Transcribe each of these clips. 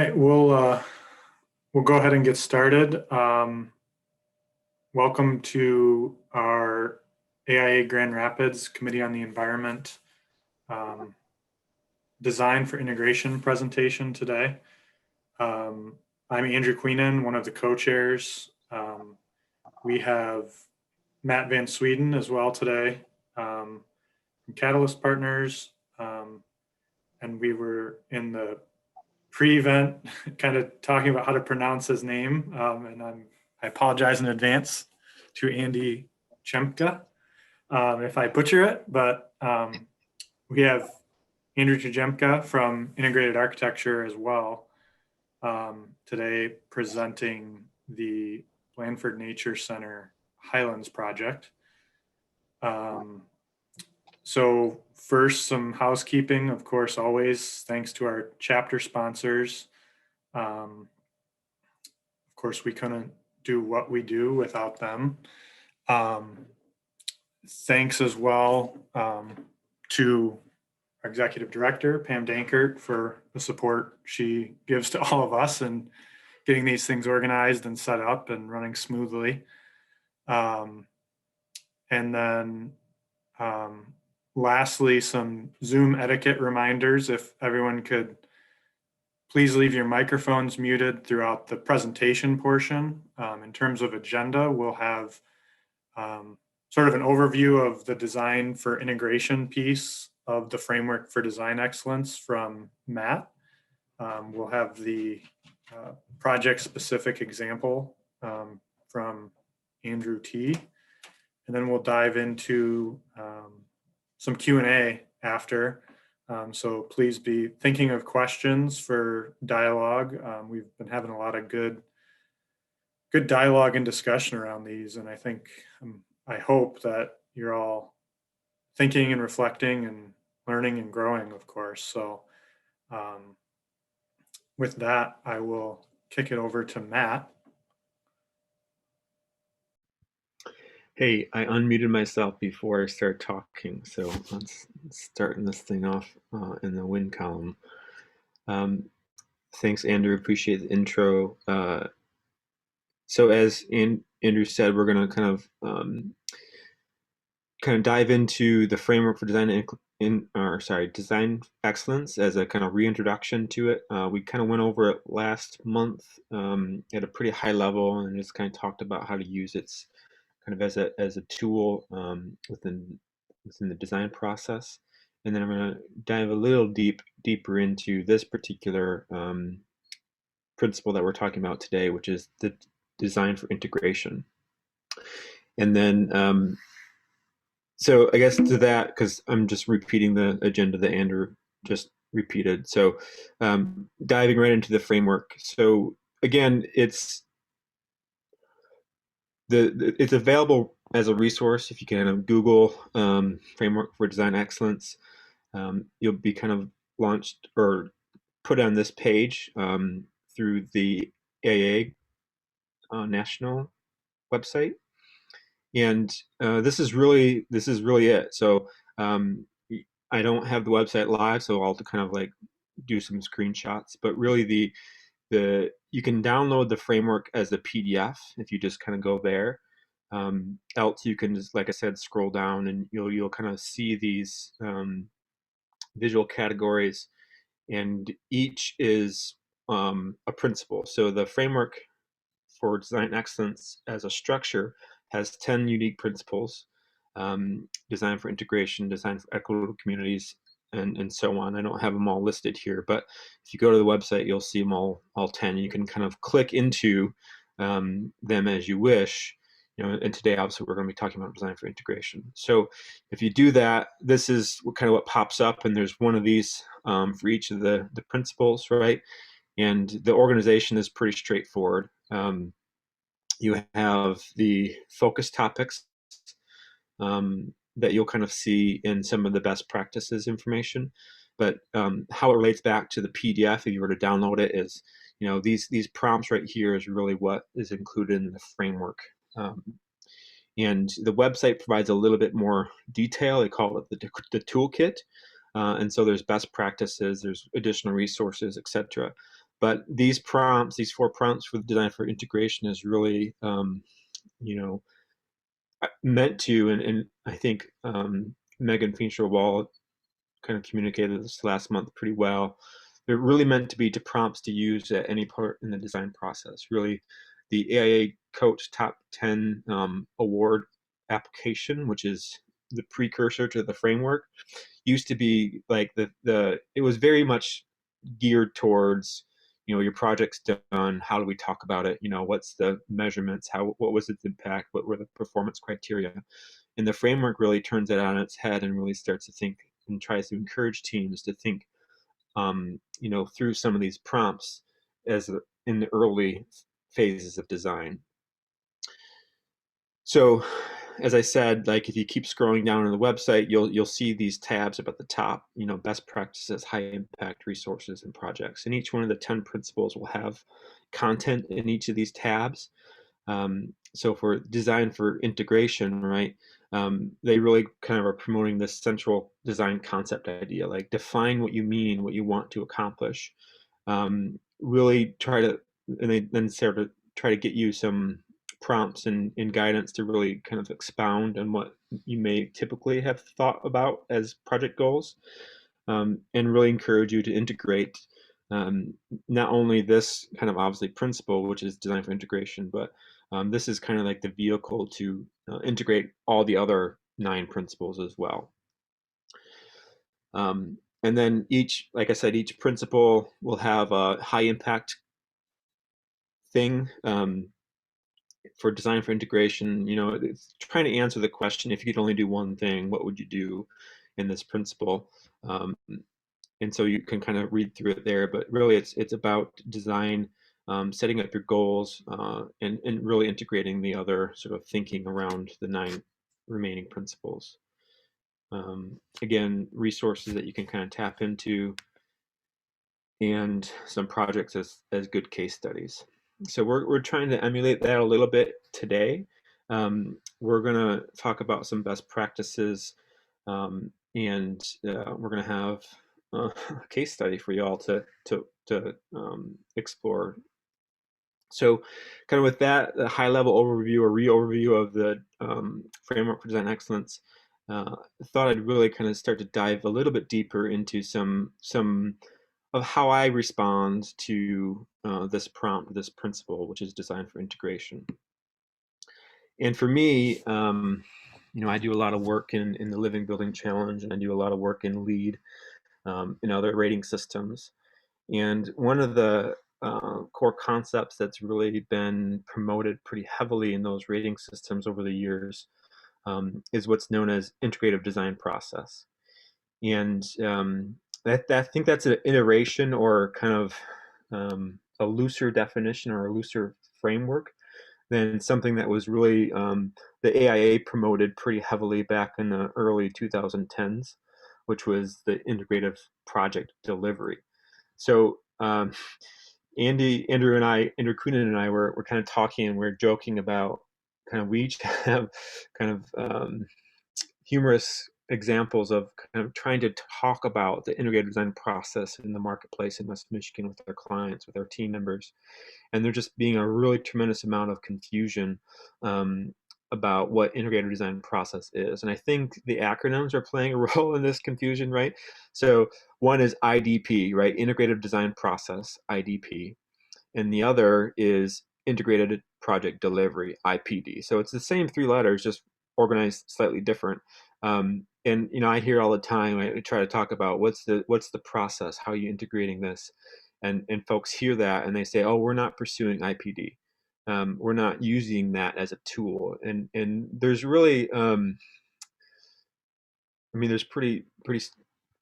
right, we'll go ahead and get started. Welcome to our AIA Grand Rapids Committee on the Environment Design for Integration presentation today. I'm Andrew Queenan, one of the co-chairs. We have Matt Van Sweden as well today from Catalyst Partners, and we were in the pre-event kind of talking about how to pronounce his name, and I apologize in advance to Andy Chemka if I butcher it, but we have Andrew Tujemka from Integrated Architecture as well today presenting the Blandford Nature Center Highlands project. So first, some housekeeping, of course, always thanks to our chapter sponsors. Of course, we couldn't do what we do without them. Thanks as well to our executive director, Pam Dankert, for the support she gives to all of us in getting these things organized and set up and running smoothly. And then lastly, some Zoom etiquette reminders. If everyone could please leave your microphones muted throughout the presentation portion. In terms of agenda, we'll have sort of an overview of the design for integration piece of the framework for design excellence from Matt. We'll have the project specific example from Andrew T. And then we'll dive into some Q&A after. So please be thinking of questions for dialogue. We've been having a lot of good dialogue and discussion around these. And I think, I hope that you're all thinking and reflecting and learning and growing, of course. So with that, I will kick it over to Matt. Hey, I unmuted myself before I start talking, so let's starting this thing off in the win column. Thanks, Andrew. Appreciate the intro. So as Andrew said, we're going to kind of dive into the framework for design design excellence as a kind of reintroduction to it. We kind of went over it last month at a pretty high level and just kind of talked about how to use it kind of as a tool within the design process. And then I'm going to dive a little deeper into this particular principle that we're talking about today, which is the design for integration. And then so I guess to that, because I'm just repeating the agenda that Andrew just repeated. So diving right into the framework. So again, it's available as a resource. If you can Google framework for design excellence, you'll be kind of launched or put on this page through the AIA national website. And this is really it. So I don't have the website live, so I'll kind of like do some screenshots. But really, you can download the framework as a PDF if you just kind of go there. Else you can just, like I said, scroll down and you'll kind of see these visual categories, and each is a principle. So the framework for design excellence as a structure has 10 unique principles: design for integration, design for equitable communities, and so on. I don't have them all listed here, but if you go to the website, you'll see them all 10. You can kind of click into them as you wish. And today, obviously, we're going to be talking about design for integration. So if you do that, this is kind of what pops up, and there's one of these for each of the principles, right? And the organization is pretty straightforward. You have the focus topics that you'll kind of see in some of the best practices information. But how it relates back to the PDF, if you were to download it, is these prompts right here is really what is included in the framework. And the website provides a little bit more detail. They call it the toolkit. And so there's best practices, there's additional resources, etc. But these prompts, these 4 prompts for the design for integration is really, you know, meant to, and I think Megan Fincher-Wall kind of communicated this last month pretty well. They're really meant to be to prompts to use at any part in the design process. Really, the AIA COTE Top 10 award application, which is the precursor to the framework, used to be like it was very much geared towards, your project's done, how do we talk about it, what's the measurements, what was its impact, what were the performance criteria. And the framework really turns it on its head and really starts to think and tries to encourage teams to think, through some of these prompts in the early phases of design. So, as I said, like if you keep scrolling down on the website, you'll see these tabs up at the top, best practices, high impact resources and projects. And each one of the 10 principles will have content in each of these tabs. So for design for integration, right, they really kind of are promoting this central design concept idea, like define what you mean, what you want to accomplish. Really try to, and they then sort of try to get you some prompts and guidance to really kind of expound on what you may typically have thought about as project goals, and really encourage you to integrate not only this kind of obviously principle, which is design for integration, but this is kind of like the vehicle to integrate all the other 9 principles as well. And then like I said, each principle will have a high impact thing. For design for integration, it's trying to answer the question, if you could only do one thing, what would you do in this principle? And so you can kind of read through it there, but really it's about design, setting up your goals, and really integrating the other sort of thinking around the 9 remaining principles. Again, resources that you can kind of tap into, and some projects as good case studies. So we're trying to emulate that a little bit today. We're going to talk about some best practices, and we're going to have a case study for you all to explore. So kind of with that, a high level overview or re-overview of the framework for design excellence, thought I'd really kind of start to dive a little bit deeper into some of how I respond to this prompt, this principle, which is design for integration. And for me, I do a lot of work in the Living Building Challenge, and I do a lot of work in LEAD, in other rating systems. And one of the core concepts that's really been promoted pretty heavily in those rating systems over the years is what's known as integrative design process. And I think that's an iteration or kind of a looser definition or a looser framework than something that was really the AIA promoted pretty heavily back in the early 2010s, which was the integrative project delivery. So Andrew Koonin and I were kind of talking, and we're joking about kind of, we each have kind of humorous examples of kind of trying to talk about the integrated design process in the marketplace in West Michigan with our clients, with our team members. And there just being a really tremendous amount of confusion about what integrated design process is. And I think the acronyms are playing a role in this confusion, right? So one is IDP, right? Integrated Design Process, IDP. And the other is Integrated Project Delivery, IPD. So it's the same 3 letters, just organized slightly different. And I hear all the time, I try to talk about what's the process, how are you integrating this, and folks hear that and they say, oh, we're not pursuing IPD, we're not using that as a tool. And there's really, there's pretty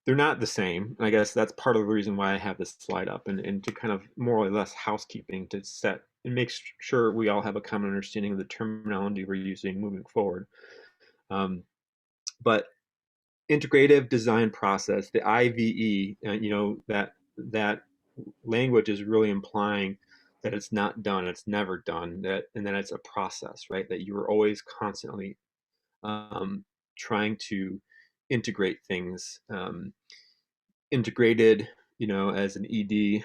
they're not the same. And I guess that's part of the reason why I have this slide up, and to kind of more or less housekeeping to set and make sure we all have a common understanding of the terminology we're using moving forward. But integrative design process, the IVE, that language is really implying that it's not done, it's never done, and that it's a process, right? That you are always constantly trying to integrate things. Integrated, as an ED,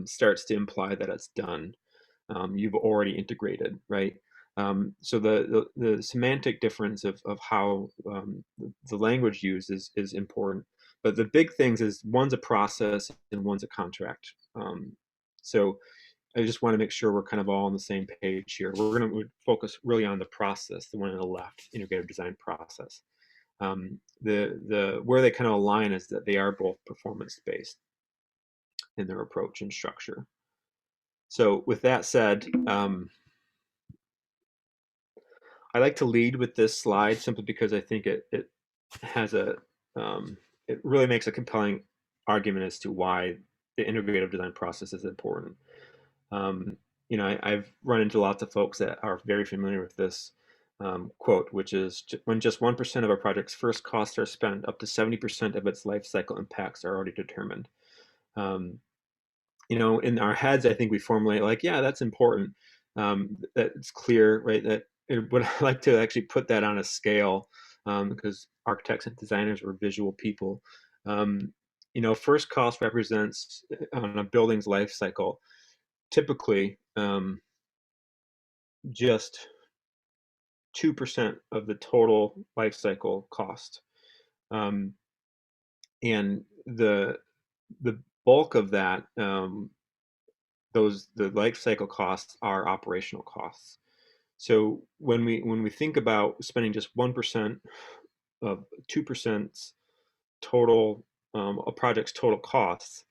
starts to imply that it's done. You've already integrated, right? So the semantic difference of how the language used is important. But the big things is one's a process and one's a contract. So I just want to make sure we're kind of all on the same page here. We're going to focus really on the process, the one on the left, integrative design process. The where they kind of align is that they are both performance based in their approach and structure. So with that said, I like to lead with this slide simply because I think it has it really makes a compelling argument as to why the integrative design process is important. You know, I've run into lots of folks that are very familiar with this quote, which is when just 1% of a project's first costs are spent, up to 70% of its life cycle impacts are already determined. You know, in our heads, I think we formulate like, yeah, that's important. That it's clear, right? That would I like to actually put that on a scale because architects and designers were visual people. You know, first cost represents on a building's life cycle typically just 2% of the total life cycle cost. And the bulk of that, the life cycle costs are operational costs. So when we think about spending just 1% of 2% total a project's total costs,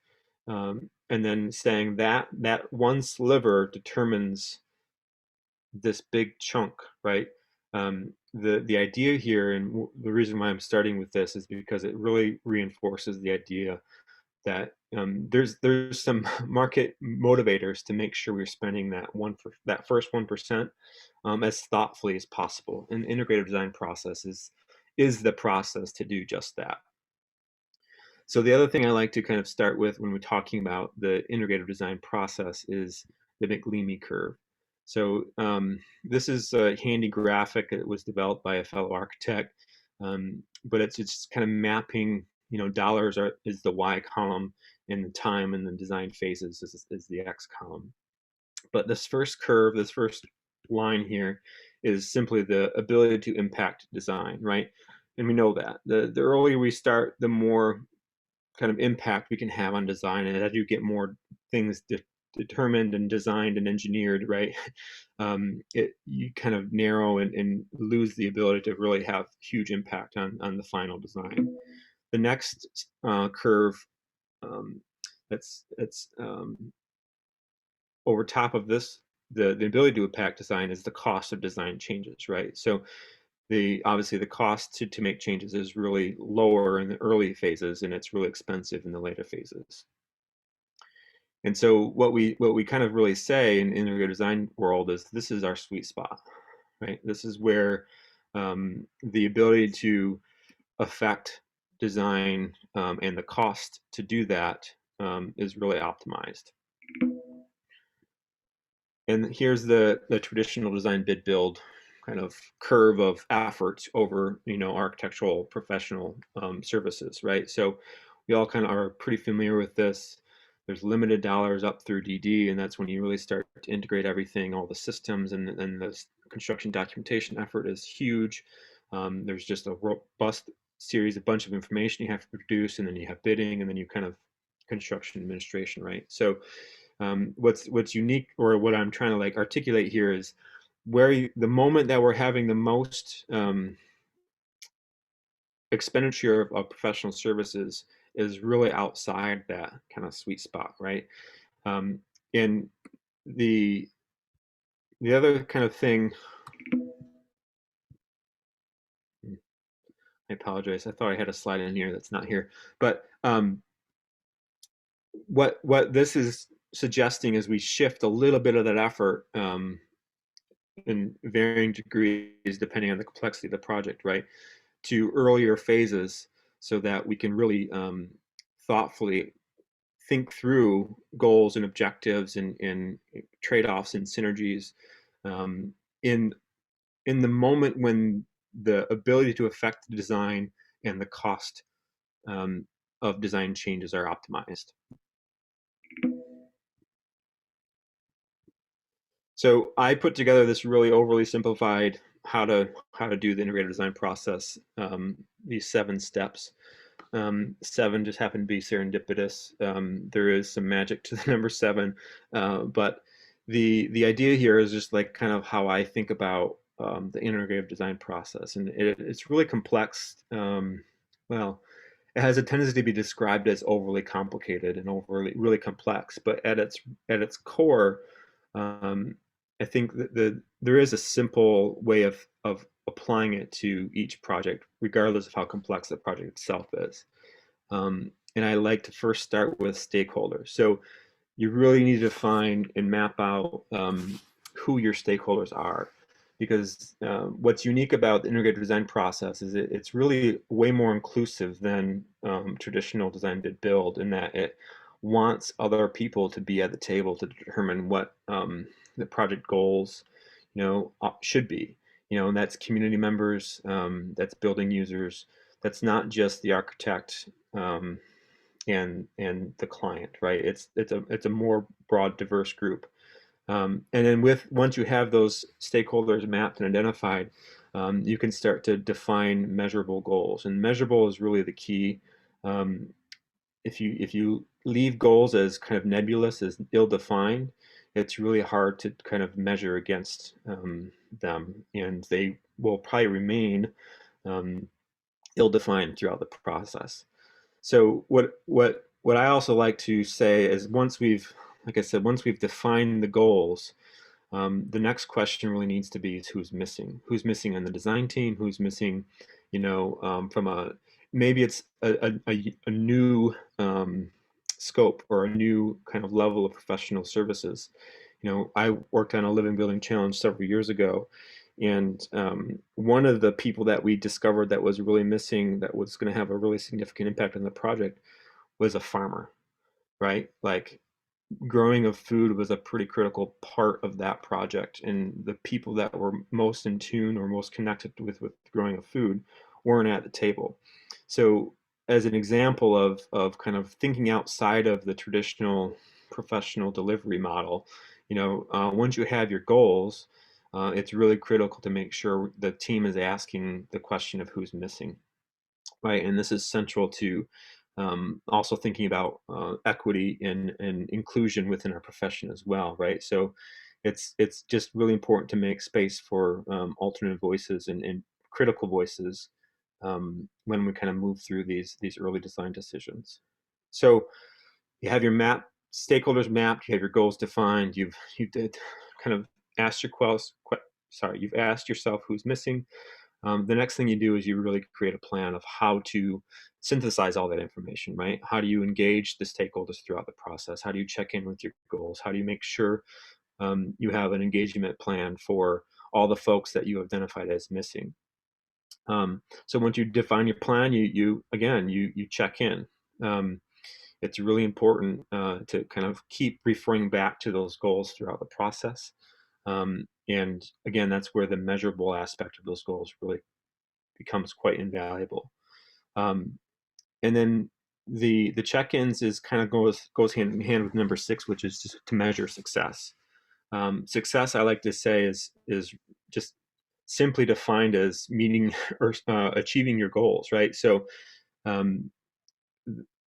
and then saying that that one sliver determines this big chunk, right? The idea here, and the reason why I'm starting with this is because it really reinforces the idea that there's some market motivators to make sure we're spending that first 1% as thoughtfully as possible. And integrative design process is the process to do just that. So the other thing I like to kind of start with when we're talking about the integrative design process is the McLeamy curve. So this is a handy graphic that was developed by a fellow architect, but it's kind of mapping, you know, dollars is the Y column and the time and the design phases is the X column. But this first curve, this first line here is simply the ability to impact design, right? And we know that the earlier we start, the more kind of impact we can have on design, and as you get more things determined and designed and engineered, right, you kind of narrow and lose the ability to really have huge impact on the final design. The next curve that's over top of this, the ability to impact design is the cost of design changes, right? So obviously the cost to make changes is really lower in the early phases, and it's really expensive in the later phases. And so what we kind of really say in integrative design world is this is our sweet spot, right? This is where the ability to affect design and the cost to do that is really optimized. And here's the traditional design bid build kind of curve of effort over, you know, architectural professional services, right? So we all kind of are pretty familiar with this. There's limited dollars up through DD, and that's when you really start to integrate everything, all the systems, and the construction documentation effort is huge. There's just a robust series, a bunch of information you have to produce, and then you have bidding, and then you kind of construction administration, right? So what's unique, or what I'm trying to like articulate here, is where the moment that we're having the most expenditure of professional services is really outside that kind of sweet spot, right? And the other kind of thing, I apologize, I thought I had a slide in here that's not here, but what this is suggesting is we shift a little bit of that effort in varying degrees depending on the complexity of the project, right, to earlier phases so that we can really thoughtfully think through goals and objectives and trade-offs and synergies in the moment when the ability to affect the design and the cost of design changes are optimized. So I put together this really overly simplified how to do the integrated design process. These 7 steps. 7 just happened to be serendipitous. There is some magic to the number 7, but the idea here is just like kind of how I think about the integrative design process, and it's really complex. Well, it has a tendency to be described as overly complicated and overly really complex, but at its core, um, I think that there is a simple way of applying it to each project, regardless of how complex the project itself is. And I like to first start with stakeholders. So you really need to find and map out who your stakeholders are, because what's unique about the integrated design process is it's really way more inclusive than traditional design bid build, in that it wants other people to be at the table to determine what the project goals should be. And that's community members, that's building users, that's not just the architect and the client, right? It's a more broad, diverse group. And then once you have those stakeholders mapped and identified, you can start to define measurable goals. And measurable is really the key. Um, if you leave goals as kind of nebulous, as ill-defined, it's really hard to kind of measure against them, and they will probably remain um, ill-defined throughout the process. So what I also like to say is, like I said, once we've defined the goals, the next question really needs to be is who's missing? Who's missing on the design team? Who's missing, from maybe it's a new scope or a new kind of level of professional services. I worked on a living building challenge several years ago, and one of the people that we discovered that was really missing, that was going to have a really significant impact on the project, was a farmer, right? Like, growing of food was a pretty critical part of that project, and the people that were most in tune or most connected with growing of food weren't at the table. So as an example of kind of thinking outside of the traditional professional delivery model, once you have your goals, it's really critical to make sure the team is asking the question of who's missing, right? And this is central to also thinking about equity and inclusion within our profession as well, right? So it's just really important to make space for alternate voices and critical voices when we kind of move through these early design decisions. So you have your stakeholders mapped, you have your goals defined, you did kind of asked your you've asked yourself who's missing. The next thing you do is you really create a plan of how to synthesize all that information, right? How do you engage the stakeholders throughout the process? How do you check in with your goals? How do you make sure you have an engagement plan for all the folks that you identified as missing? So once you define your plan, you again you check in. It's really important to kind of keep referring back to those goals throughout the process. And again, that's where the measurable aspect of those goals really becomes quite invaluable. Um, and then the check-ins is kind of goes hand in hand with number 6, which is just to measure success. Success, I like to say, is just simply defined as meeting or achieving your goals, right? So um,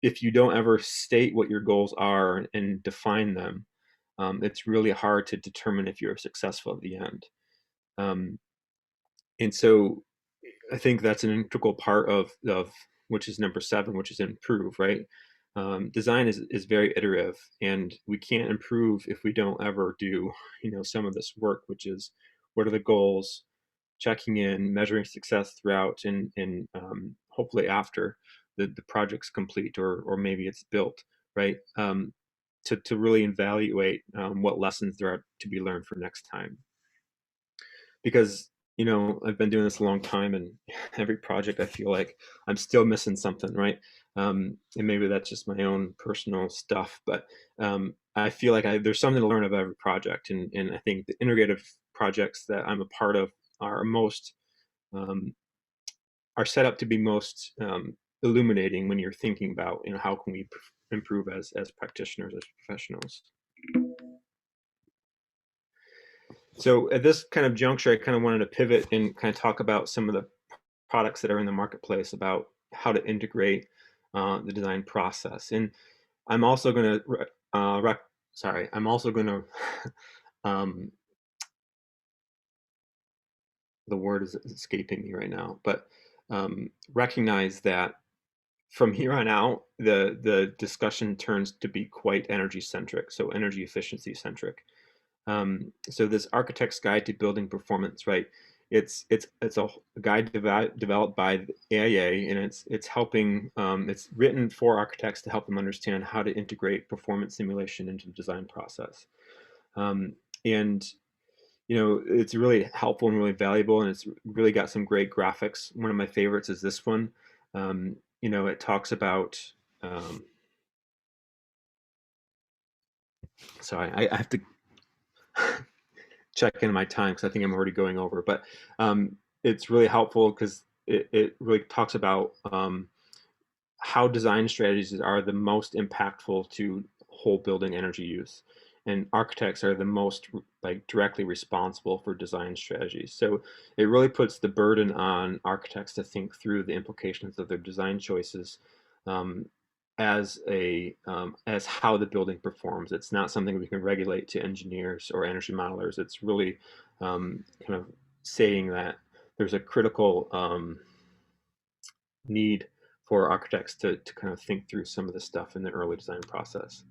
if you don't ever state what your goals are and define them, it's really hard to determine if you're successful at the end. Um, and so I think that's an integral part of which is number 7, which is improve, right? Design is very iterative, and we can't improve if we don't ever do, some of this work, which is what are the goals, checking in, measuring success throughout, and hopefully after the project's complete, or maybe it's built, right? To really evaluate what lessons there are to be learned for next time. Because I've been doing this a long time, and every project I feel like I'm still missing something, right? And maybe that's just my own personal stuff, but I feel like there's something to learn of every project, and I think the integrative projects that I'm a part of are most um, are set up to be most illuminating when you're thinking about how can we improve as practitioners, as professionals. So at this kind of juncture, I kind of wanted to pivot and kind of talk about some of the products that are in the marketplace about how to integrate the design process. And I'm also going to, I'm also going to, um, the word is escaping me right now, but recognize that from here on out, the discussion turns to be quite energy centric, so energy efficiency centric. So this Architect's Guide to Building Performance, right? It's a guide developed by the AIA, and it's helping. It's written for architects to help them understand how to integrate performance simulation into the design process. And it's really helpful and really valuable, and it's really got some great graphics. One of my favorites is this one. It talks about. Sorry, I have to check in my time because I think I'm already going over, but it's really helpful because it really talks about how design strategies are the most impactful to whole building energy use. And architects are the most directly responsible for design strategies. So it really puts the burden on architects to think through the implications of their design choices um, as how the building performs. It's not something we can regulate to engineers or energy modelers. It's really kind of saying that there's a critical need for architects to kind of think through some of the stuff in the early design process.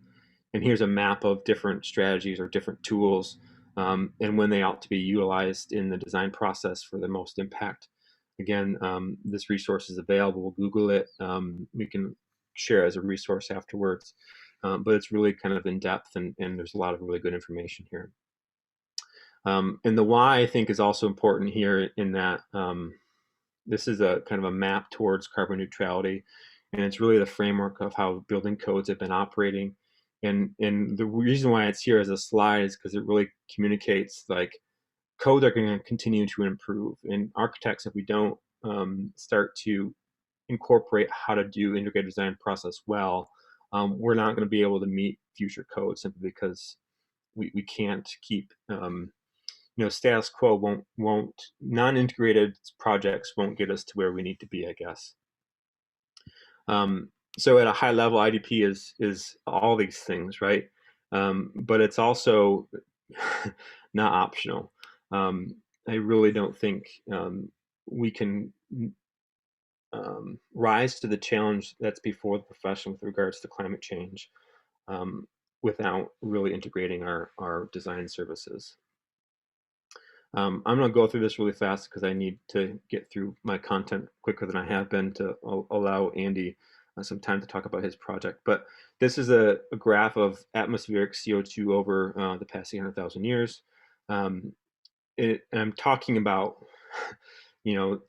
And here's a map of different strategies or different tools and when they ought to be utilized in the design process for the most impact. Again, this resource is available. Google it. We can share as a resource afterwards. But it's really kind of in depth, and there's a lot of really good information here. And the why, I think, is also important here in that this is a kind of a map towards carbon neutrality, and it's really the framework of how building codes have been operating. And the reason why it's here as a slide is because it really communicates codes are going to continue to improve. And architects, if we don't start to incorporate how to do integrated design process well, we're not going to be able to meet future codes simply because we can't keep status quo won't non-integrated projects won't get us to where we need to be, I guess. So at a high level, IDP is all these things, right? But it's also not optional. I really don't think we can rise to the challenge that's before the profession with regards to climate change without really integrating our design services. I'm going to go through this really fast because I need to get through my content quicker than I have been to allow Andy some time to talk about his project. But this is a graph of atmospheric CO2 over the past 800,000 years. And I'm talking about,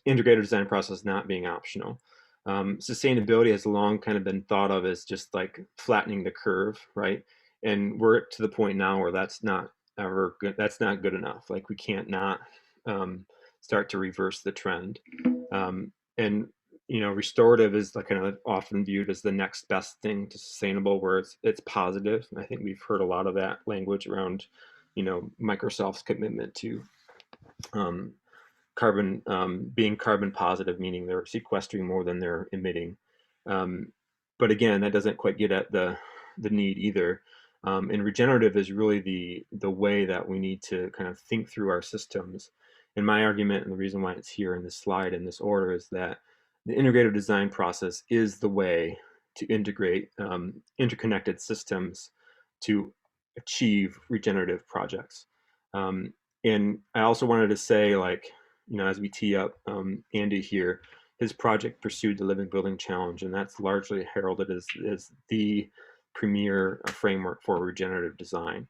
integrated design process not being optional. Sustainability has long kind of been thought of as just like flattening the curve, right? And we're to the point now where that's not ever good. That's not good enough. Like we can't not start to reverse the trend. And restorative is like kind of often viewed as the next best thing to sustainable, where it's positive. I think we've heard a lot of that language around, Microsoft's commitment to carbon being carbon positive, meaning they're sequestering more than they're emitting. But again, that doesn't quite get at the need either. And regenerative is really the way that we need to kind of think through our systems. And my argument, and the reason why it's here in this slide in this order, is that the integrative design process is the way to integrate interconnected systems to achieve regenerative projects. And I also wanted to say, as we tee up Andy here, his project pursued the Living Building Challenge, and that's largely heralded as the premier framework for regenerative design.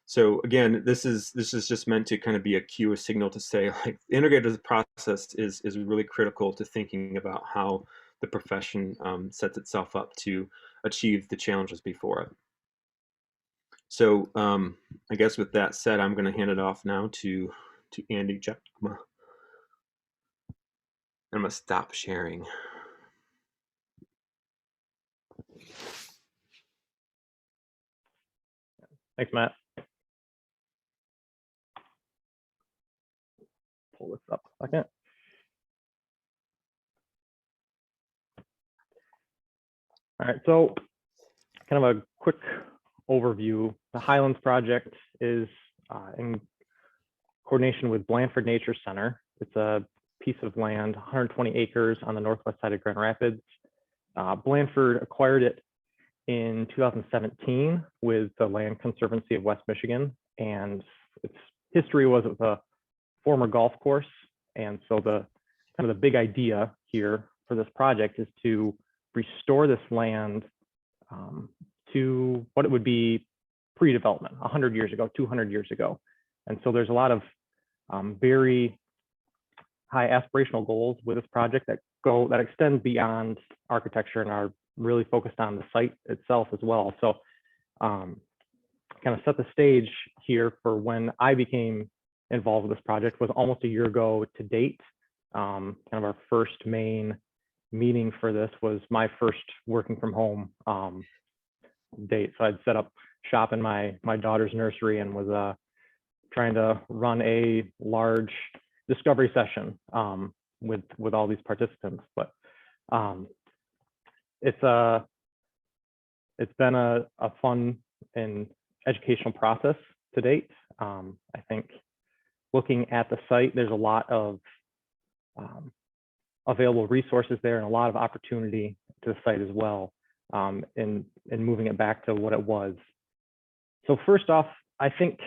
So again, this is just meant to kind of be a cue, a signal to say integrated process is really critical to thinking about how the profession sets itself up to achieve the challenges before it. So I guess with that said, I'm going to hand it off now to Andy Jackma. I'm going to stop sharing. Thanks, Matt. pull this up a second. All right, so kind of a quick overview. The Highlands project is in coordination with Blandford Nature Center. It's a piece of land, 120 acres on the northwest side of Grand Rapids. Blandford acquired it in 2017 with the Land Conservancy of West Michigan, and its history was it was a former golf course. And so the kind of the big idea here for this project is to restore this land to what it would be pre-development, 100 years ago, 200 years ago. And so there's a lot of very high aspirational goals with this project that extend beyond architecture and are really focused on the site itself as well. So kind of set the stage here for when I became involved with this project was almost a year ago to date. Kind of our first main meeting for this was my first working from home date. So I'd set up shop in my daughter's nursery and was trying to run a large discovery session with all these participants. But it's been a fun and educational process to date. I think looking at the site, there's a lot of available resources there and a lot of opportunity to the site as well in moving it back to what it was. So first off, I think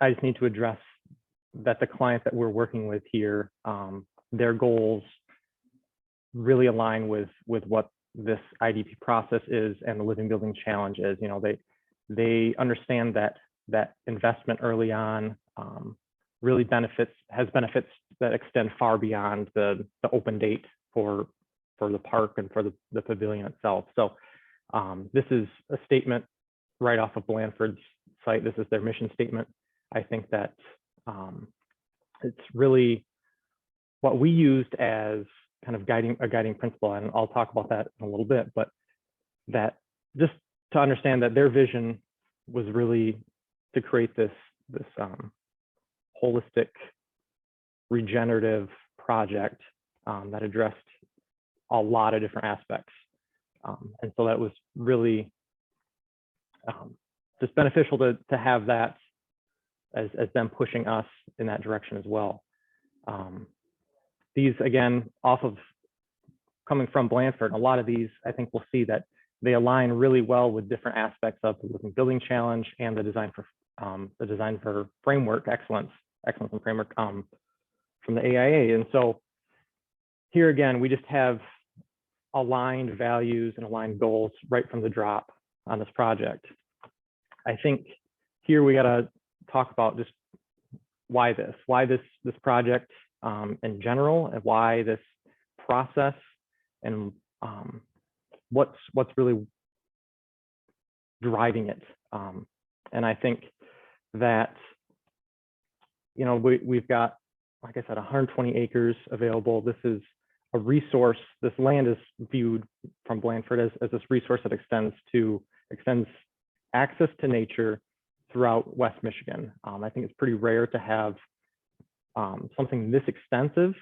I just need to address that the client that we're working with here, their goals really align with what this IDP process is and the Living Building Challenge is. You know, they understand that investment early on really has benefits that extend far beyond the open date for the park and for the pavilion itself. So this is a statement right off of Blandford's site. This is their mission statement. I think that it's really what we used as kind of a guiding principle, and I'll talk about that in a little bit, but that just to understand that their vision was really to create this holistic regenerative project that addressed a lot of different aspects. And so that was really just beneficial to have that as them pushing us in that direction as well. These, again, off of coming from Blandford, a lot of these, I think we'll see that they align really well with different aspects of the Living Building Challenge and the design for framework excellence and framework from the AIA. And so here again, we just have aligned values and aligned goals right from the drop on this project. I think here we got to talk about just why this project in general, and why this process, and what's really driving it. And I think that, you know, we've got, like I said, 120 acres available. This is a resource. This land is viewed from Blandford as this resource that extends access to nature throughout West Michigan. I think it's pretty rare to have something this extensive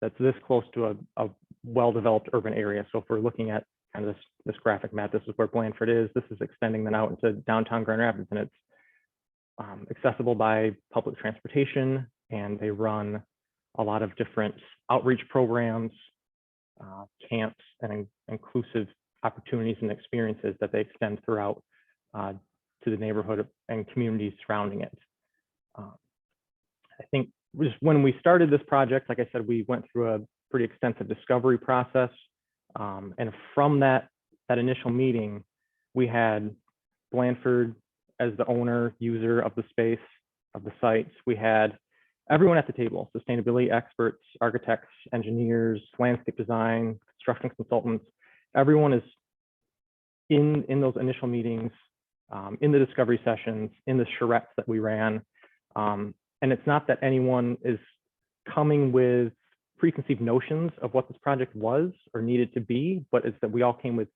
that's this close to a well-developed urban area. So if we're looking at kind of this graphic map, this is where Blandford is. This is extending then out into downtown Grand Rapids, and it's accessible by public transportation, and they run a lot of different outreach programs, camps, and inclusive opportunities and experiences that they extend throughout to the neighborhood and communities surrounding it. I think just when we started this project, like I said, we went through a pretty extensive discovery process. And from that initial meeting, we had Blandford as the owner, user of the space, of the sites. We had everyone at the table: sustainability experts, architects, engineers, landscape design, construction consultants. Everyone is in those initial meetings, in the discovery sessions, in the charrettes that we ran. And it's not that anyone is coming with preconceived notions of what this project was or needed to be, but it's that we all came with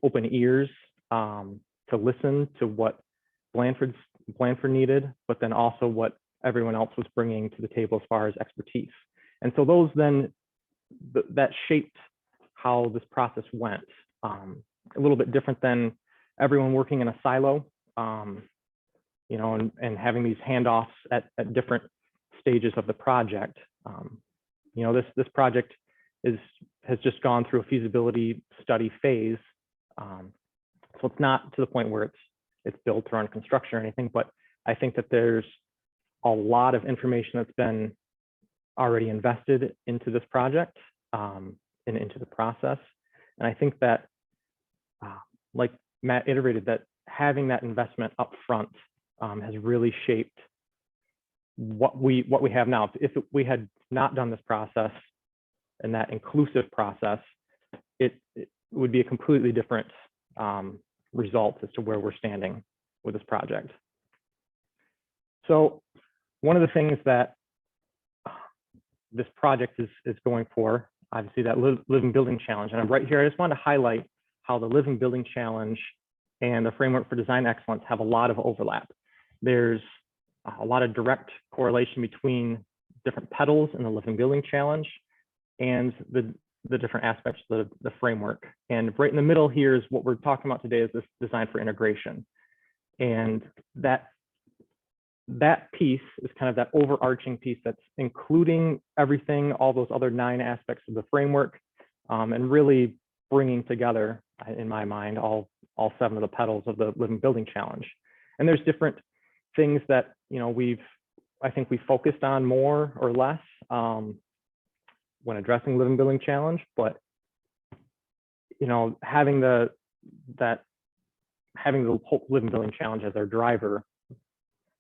open ears to listen to what Blandford needed, but then also what everyone else was bringing to the table as far as expertise. And so those then, that shaped how this process went. A little bit different than everyone working in a silo, you know, and having these handoffs at different stages of the project. You know, this project has just gone through a feasibility study phase. So it's not to the point where it's built or on construction or anything, but I think that there's a lot of information that's been already invested into this project and into the process. And I think that, like Matt iterated, that having that investment up front has really shaped what we have now. If we had not done this process and that inclusive process, it would be a completely different result as to where we're standing with this project. So one of the things that this project is going for, obviously, that Living Building Challenge. And I'm right here, I just want to highlight how the Living Building Challenge and the Framework for Design Excellence have a lot of overlap. There's a lot of direct correlation between different petals in the Living Building Challenge and the different aspects of the framework. And right in the middle here is what we're talking about today, is this design for integration. And that piece is kind of that overarching piece that's including everything, all those other 9 aspects of the framework, and really bringing together, in my mind, all 7 of the petals of the Living Building Challenge. And there's different things that, you know, I think we focused on more or less when addressing Living Building Challenge, but, you know, having the whole Living Building Challenge as our driver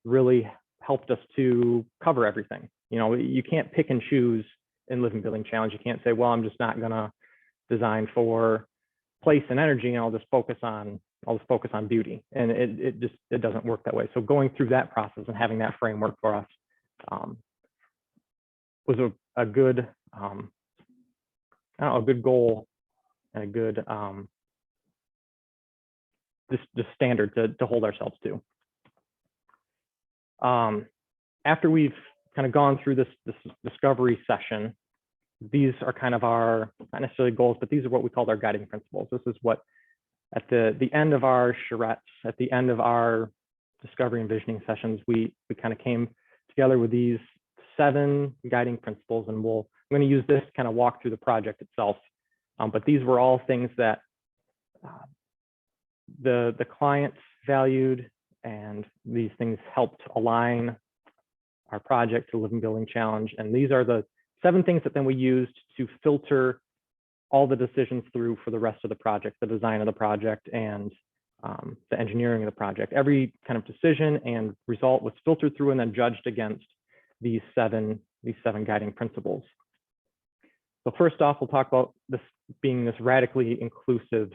really helped us to cover everything. You know, you can't pick and choose in Living Building Challenge. You can't say, well, I'm just not gonna design for place and energy, and I'll just focus on beauty. And it doesn't work that way. So going through that process and having that framework for us was a good, a good goal and a good just standard to hold ourselves to. After we've kind of gone through this discovery session, these are kind of our, not necessarily goals, but these are what we called our guiding principles. This is what, at the end of our charrettes, at the end of our discovery and visioning sessions, we kind of came together with these 7 guiding principles, and I'm going to use this to kind of walk through the project itself. But these were all things that the clients valued, and these things helped align our project to Living Building Challenge. And these are the 7 things that then we used to filter all the decisions through for the rest of the project, the design of the project, and the engineering of the project. Every kind of decision and result was filtered through and then judged against these seven guiding principles. So first off, we'll talk about this being this radically inclusive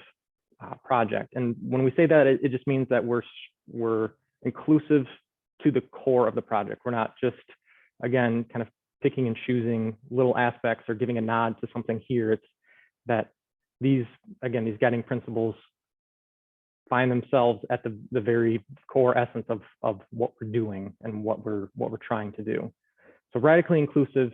project. And when we say that, it just means that we're inclusive to the core of the project. We're not just, again, kind of picking and choosing little aspects or giving a nod to something here. It's that these guiding principles find themselves at the very core essence of what we're doing and what we're trying to do. So radically inclusive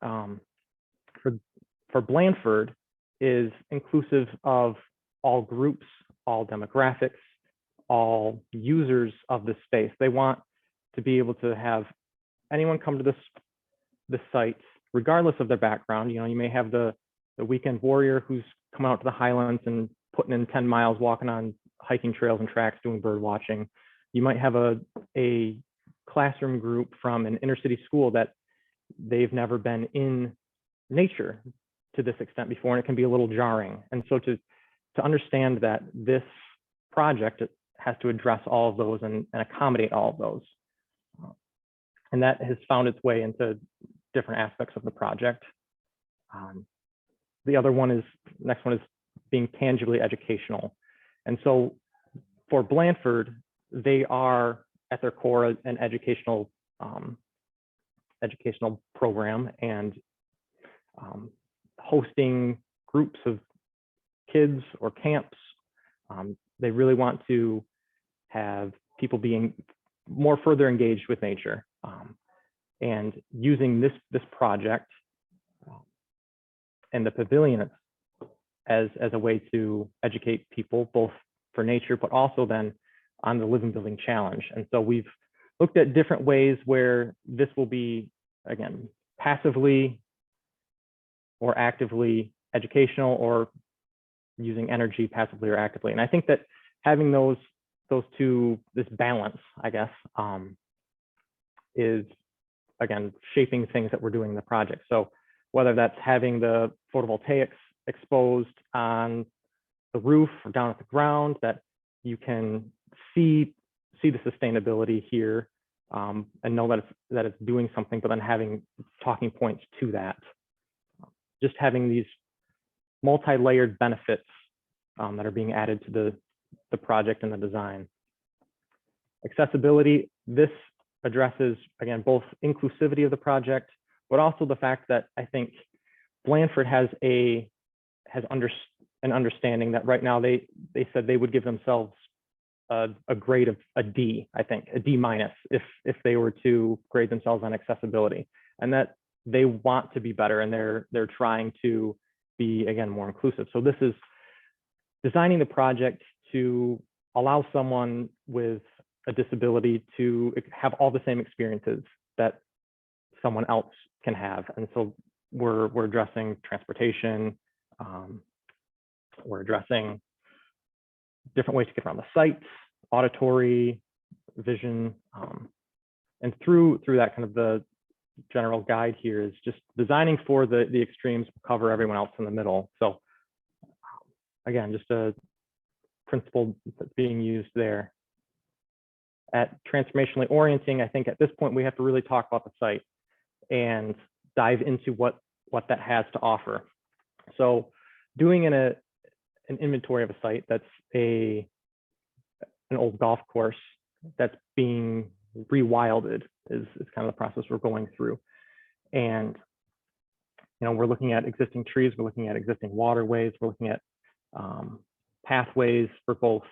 for Blandford is inclusive of all groups, all demographics, all users of the space. They want to be able to have anyone come to this site, regardless of their background. You know, you may have the weekend warrior who's come out to the Highlands and putting in 10 miles, walking on hiking trails and tracks, doing bird watching. You might have a classroom group from an inner city school that they've never been in nature to this extent before, and it can be a little jarring. And so to understand that this project has to address all of those and accommodate all of those. And that has found its way into different aspects of the project. The next one is being tangibly educational. And so for Blandford, they are at their core an educational program, and hosting groups of kids or camps. They really want to have people being more further engaged with nature. And using this project and the pavilion as a way to educate people, both for nature, but also then on the Live and Building Challenge. And so we've looked at different ways where this will be, again, passively or actively educational, or using energy passively or actively. And I think that having those two, this balance, I guess, is, again, shaping things that we're doing in the project. So whether that's having the photovoltaics exposed on the roof or down at the ground, that you can see the sustainability here, and know that it's doing something, but then having talking points to that. Just having these multi-layered benefits that are being added to the project and the design. Accessibility, this addresses, again, both inclusivity of the project, but also the fact that I think Blandford has an understanding that right now they said they would give themselves a grade of a D, I think, a D- if they were to grade themselves on accessibility, and that they want to be better, and they're trying to be, again, more inclusive. So this is designing the project to allow someone with a disability to have all the same experiences that someone else can have. And so we're addressing transportation, we're addressing different ways to get around the site, auditory, vision, and through that, kind of the general guide here is just designing for the extremes, cover everyone else in the middle. So again, just a principle that's being used there. At transformationally orienting, I think at this point we have to really talk about the site and dive into what that has to offer. So doing an inventory of a site that's an old golf course that's being rewilded is kind of the process we're going through. And we're looking at existing trees, we're looking at existing waterways, we're looking at pathways for both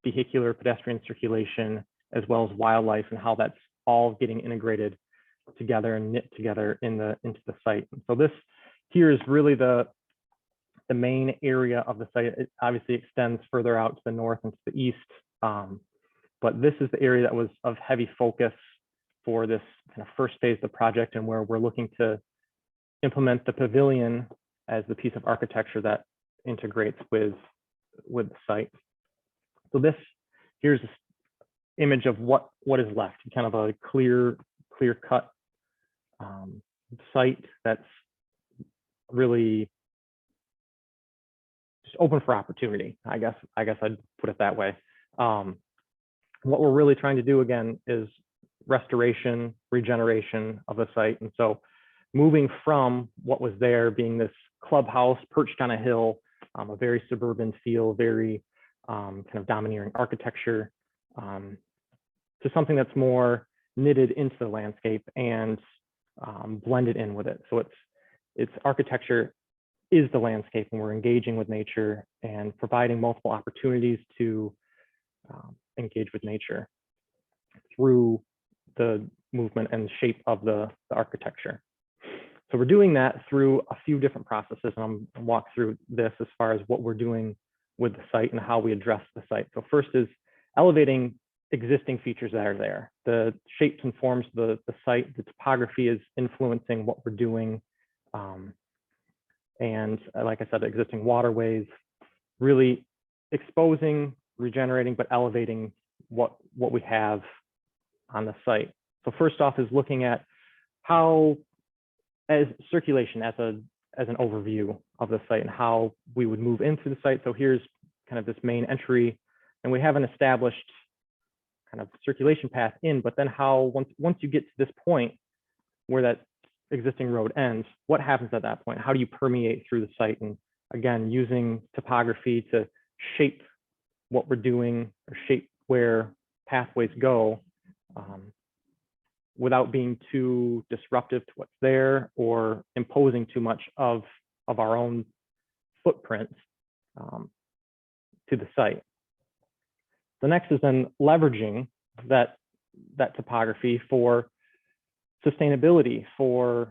vehicular, pedestrian circulation, as well as wildlife, and how that's all getting integrated together and knit together into the site. And so this here is really the main area of the site. It obviously extends further out to the north and to the east, but this is the area that was of heavy focus for this kind of first phase of the project, and where we're looking to implement the pavilion as the piece of architecture that integrates with the site. So here's this image of what is left, kind of a clear cut site that's really just open for opportunity. I guess I'd put it that way. What we're really trying to do, again, is restoration, regeneration of the site. And so moving from what was there being this clubhouse perched on a hill, a very suburban feel, very kind of domineering architecture, to something that's more knitted into the landscape and blended in with it. So it's architecture is the landscape, and we're engaging with nature and providing multiple opportunities to engage with nature through the movement and shape of the architecture. So we're doing that through a few different processes, and I'm walk through this as far as what we're doing with the site and how we address the site. So first is elevating existing features that are there. The shapes and forms of the site, the topography is influencing what we're doing. And like I said, existing waterways, really exposing, regenerating, but elevating what we have on the site. So first off is looking at how, as circulation, as an overview of the site and how we would move into the site. So here's kind of this main entry, and we have an established kind of circulation path in, but then how, once you get to this point where that existing road ends, what happens at that point? How do you permeate through the site? And again, using topography to shape what we're doing, or shape where pathways go, without being too disruptive to what's there or imposing too much of our own footprint to the site. The next is then leveraging that that topography for sustainability, for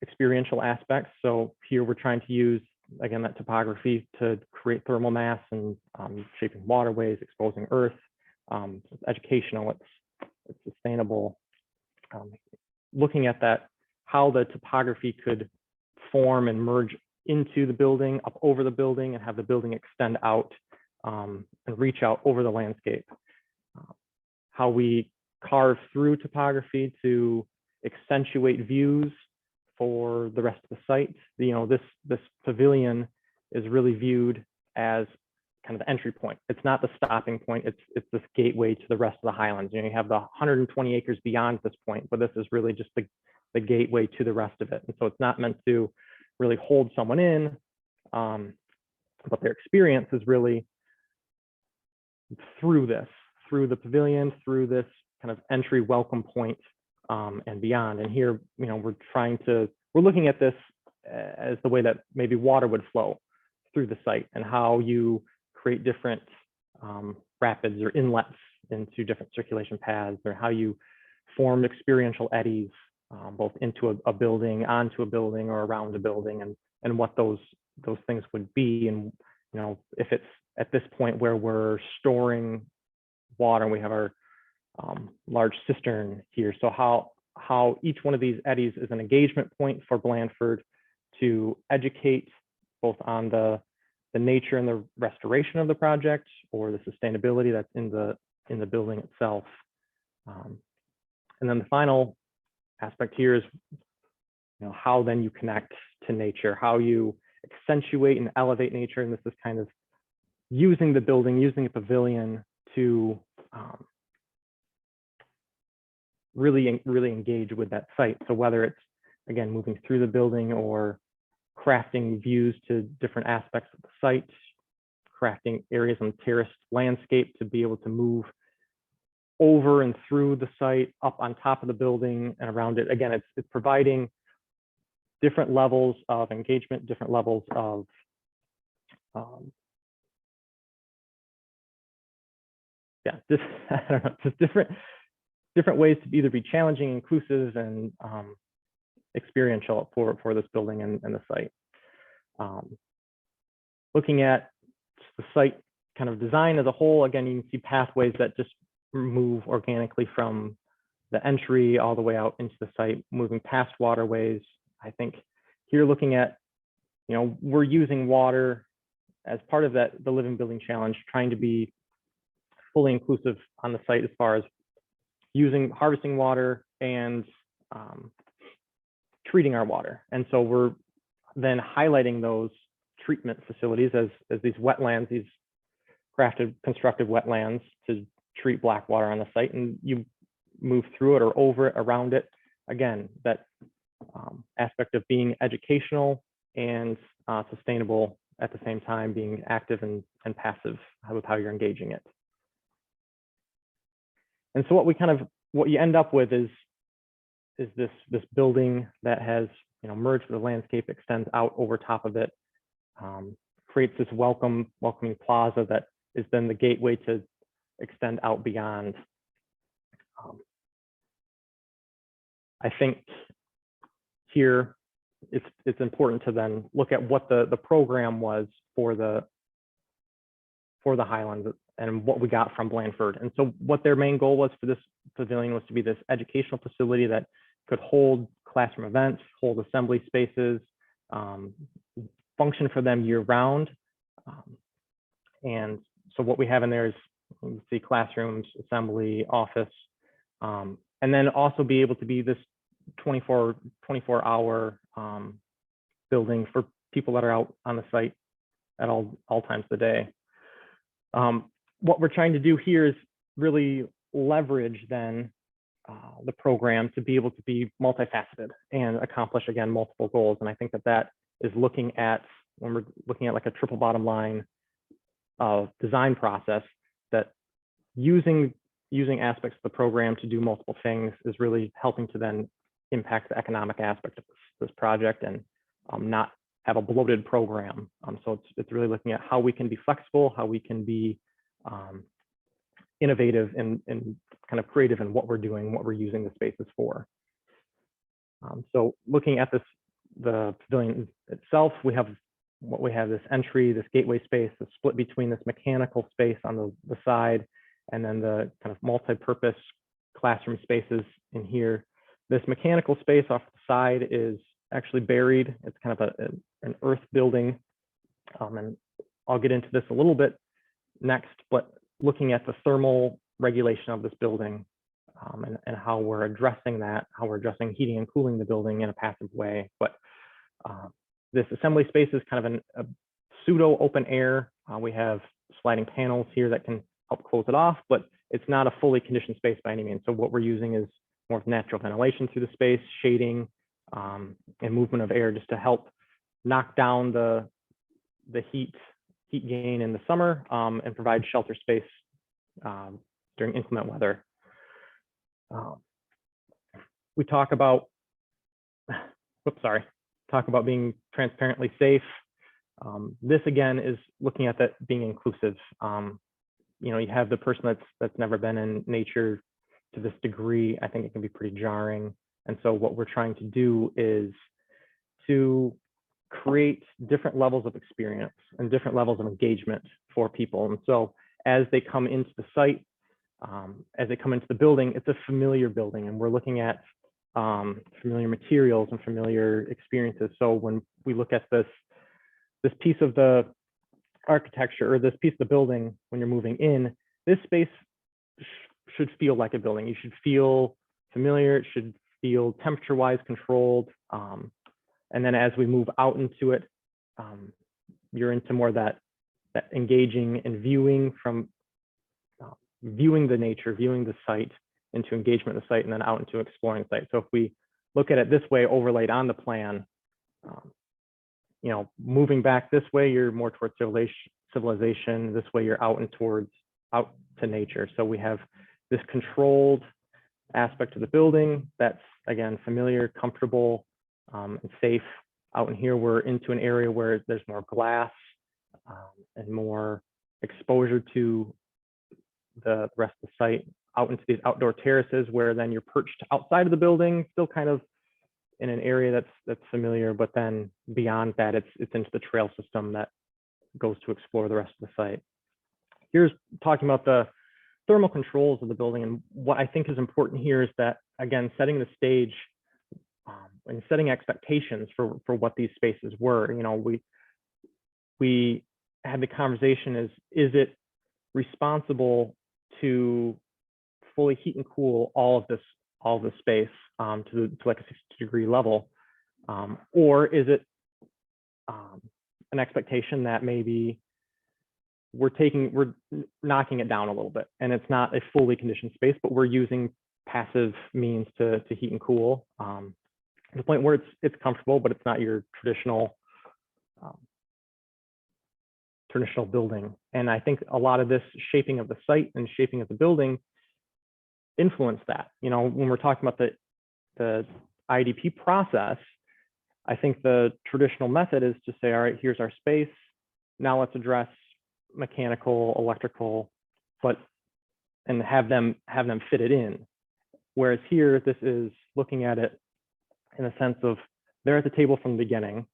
experiential aspects. So here we're trying to use, again, that topography to create thermal mass and shaping waterways, exposing earth. It's educational, it's sustainable. Looking at that, how the topography could form and merge into the building, up over the building, and have the building extend out and reach out over the landscape. How we carve through topography to accentuate views for the rest of the site. You know, this pavilion is really viewed as kind of the entry point. It's not the stopping point. It's this gateway to the rest of the Highlands. You know, you have the 120 acres beyond this point, but this is really just the gateway to the rest of it. And so it's not meant to really hold someone in, but their experience is really through the pavilion, through this kind of entry welcome point and beyond. And here, you know, we're looking at this as the way that maybe water would flow through the site, and how you create different rapids or inlets into different circulation paths, or how you form experiential eddies both into a building, onto a building, or around a building, and what those things would be. And, you know, if it's at this point where we're storing water, and we have our large cistern here. So how each one of these eddies is an engagement point for Blandford to educate both on the nature and the restoration of the project, or the sustainability that's in the building itself. And then the final aspect here is, you know, how then you connect to nature, how you accentuate and elevate nature. And this is kind of using the building, using a pavilion to really engage with that site. So whether it's, again, moving through the building, or crafting views to different aspects of the site, crafting areas on terraced landscape to be able to move over and through the site, up on top of the building and around it. Again, it's providing different levels of engagement, different levels of I don't know, just different ways to either be challenging, inclusive, and experiential for this building and the site. Looking at the site kind of design as a whole, again, you can see pathways that just move organically from the entry all the way out into the site, moving past waterways. I think here, looking at, you know, we're using water as part of the Living Building Challenge, trying to be fully inclusive on the site as far as harvesting water and treating our water. And so we're then highlighting those treatment facilities as these wetlands, these constructed wetlands to treat black water on the site, and you move through it or over it, around it. Again, that aspect of being educational and sustainable at the same time, being active and passive with how you're engaging it. And so what you end up with is this building that has, you know, merged with the landscape, extends out over top of it, creates this welcoming plaza that is then the gateway to extend out beyond. I think here it's important to then look at what the program was for the Highlands and what we got from Blandford. And so what their main goal was for this pavilion was to be this educational facility that could hold classroom events, hold assembly spaces, function for them year round. And so what we have in there is, you can see classrooms, assembly, office, and then also be able to be this 24-hour building for people that are out on the site at all times of the day. What we're trying to do here is really leverage then the program to be able to be multifaceted and accomplish, again, multiple goals. And I think that is looking at, when we're looking at like a triple bottom line design process, that using aspects of the program to do multiple things is really helping to then impact the economic aspect of this project, and not have a bloated program. So it's really looking at how we can be flexible, how we can be innovative and kind of creative in what we're doing, what we're using the spaces for. So looking at the pavilion itself, we have this entry, this gateway space, the split between this mechanical space on the side, and then the kind of multi-purpose classroom spaces in here. This mechanical space off the side is actually buried. It's kind of an earth building. And I'll get into this a little bit next, but looking at the thermal regulation of this building and how we're addressing that, how we're addressing heating and cooling the building in a passive way. But this assembly space is kind of a pseudo open air. We have sliding panels here that can help close it off, but it's not a fully conditioned space by any means. So what we're using is more natural ventilation through the space, shading, and movement of air just to help knock down the heat gain in the summer and provide shelter space during inclement weather. We talk about, being transparently safe. This again is looking at that being inclusive. You know, you have the person that's never been in nature to this degree. I think it can be pretty jarring. And so what we're trying to do is to create different levels of experience and different levels of engagement for people. And so as they come into the site, as they come into the building, it's a familiar building, and we're looking at familiar materials and familiar experiences. So when we look at this piece of the architecture or this piece of the building, when you're moving in, this space should feel like a building. You should feel familiar. It should feel temperature-wise controlled. And then as we move out into it, you're into more that engaging and viewing from viewing the nature, viewing the site, into engagement of the site, and then out into exploring the site. So if we look at it this way, overlaid on the plan, you know, moving back this way, you're more towards civilization. This way, you're out to nature. So we have this controlled aspect of the building that's, again, familiar, comfortable, and safe. Out in here, we're into an area where there's more glass and more exposure to the rest of the site, out into these outdoor terraces where then you're perched outside of the building, still kind of in an area that's familiar, but then beyond that, it's into the trail system that goes to explore the rest of the site. Here's talking about the thermal controls of the building, and what I think is important here is that, again, setting the stage and setting expectations for what these spaces were. You know, we had the conversation: is it responsible to fully heat and cool all of this space to like a 60-degree level, or is it an expectation that maybe we're knocking it down a little bit, and it's not a fully conditioned space, but we're using passive means to heat and cool to the point where it's comfortable, but it's not your traditional building. And I think a lot of this shaping of the site and shaping of the building influence that. You know, when we're talking about the IDP process, I think the traditional method is to say, all right, here's our space. Now let's address mechanical, electrical, and have them fit it in. Whereas here, this is looking at it in a sense of they're at the table from the beginning,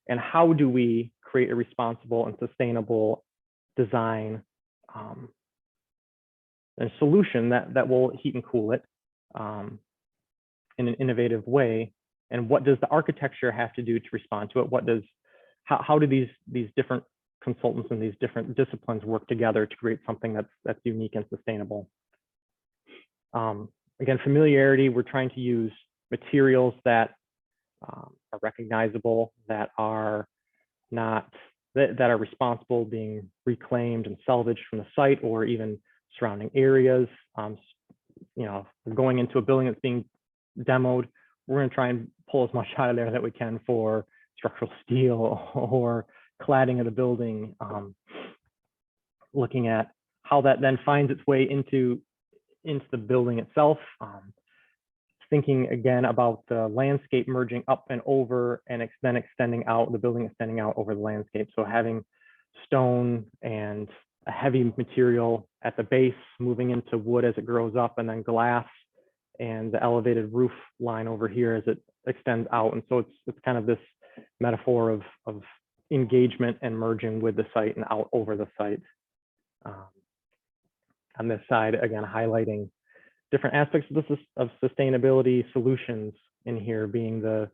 and how do we create a responsible and sustainable design and solution that will heat and cool it in an innovative way. And what does the architecture have to do to respond to it? How do these different consultants and these different disciplines work together to create something that's unique and sustainable? Again, familiarity, we're trying to use materials that are recognizable, that are responsible, being reclaimed and salvaged from the site or even surrounding areas. You know, if we're going into a building that's being demoed, we're going to try and pull as much out of there that we can for structural steel or cladding of the building, looking at how that then finds its way into the building itself. Thinking again about the landscape merging up and over and then extending out, the building extending out over the landscape. So having stone and a heavy material at the base, moving into wood as it grows up, and then glass, and the elevated roof line over here as it extends out. And so it's kind of this metaphor of engagement and merging with the site and out over the site. On this side, again, highlighting different aspects of sustainability solutions in here, being the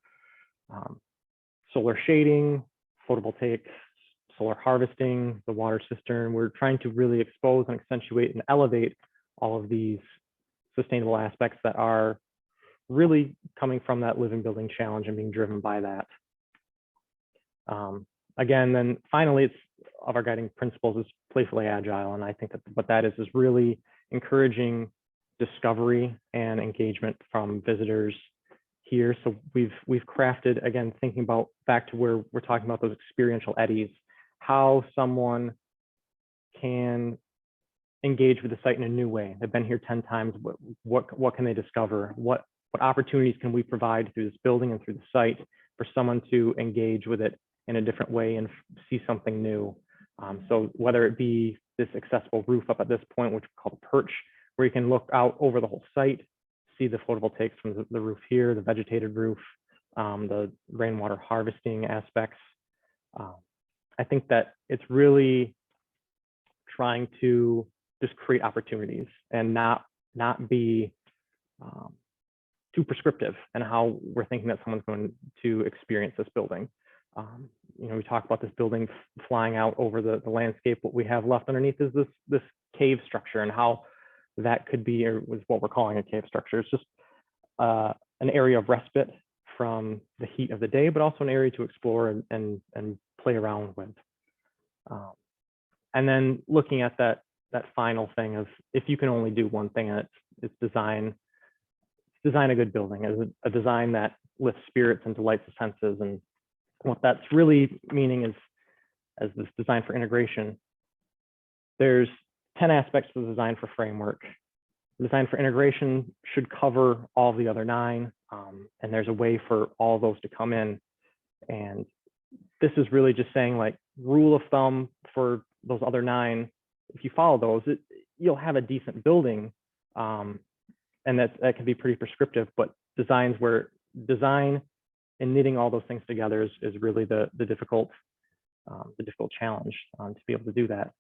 solar shading, photovoltaic, solar harvesting, the water cistern. We're trying to really expose and accentuate and elevate all of these sustainable aspects that are really coming from that living building challenge and being driven by that. Again, then finally, it's of our guiding principles is playfully agile. And I think that what that is really encouraging discovery and engagement from visitors here. So we've crafted, again, thinking about back to where we're talking about those experiential eddies, how someone can engage with the site in a new way. They've been here 10 times. What can they discover? What opportunities can we provide through this building and through the site for someone to engage with it in a different way and see something new? So whether it be this accessible roof up at this point, which we call the perch, where you can look out over the whole site, see the photovoltaics from the roof here, the vegetated roof, the rainwater harvesting aspects. I think that it's really trying to just create opportunities and not be too prescriptive in how we're thinking that someone's going to experience this building. You know, we talk about this building flying out over the landscape. What we have left underneath is this cave structure, and how that could be, or was what we're calling a cave structure. It's just an area of respite from the heat of the day, but also an area to explore and play around with. And then looking at that final thing of, if you can only do one thing, and it's design a good building, as a design that lifts spirits and delights the senses. And what that's really meaning is, as this design for integration, there's 10 aspects to the design for framework. The design for integration should cover all the other 9, and there's a way for all those to come in. And this is really just saying, like, rule of thumb for those other 9, if you follow those, you'll have a decent building, and that can be pretty prescriptive. But designs where design and knitting all those things together is really the difficult challenge to be able to do that.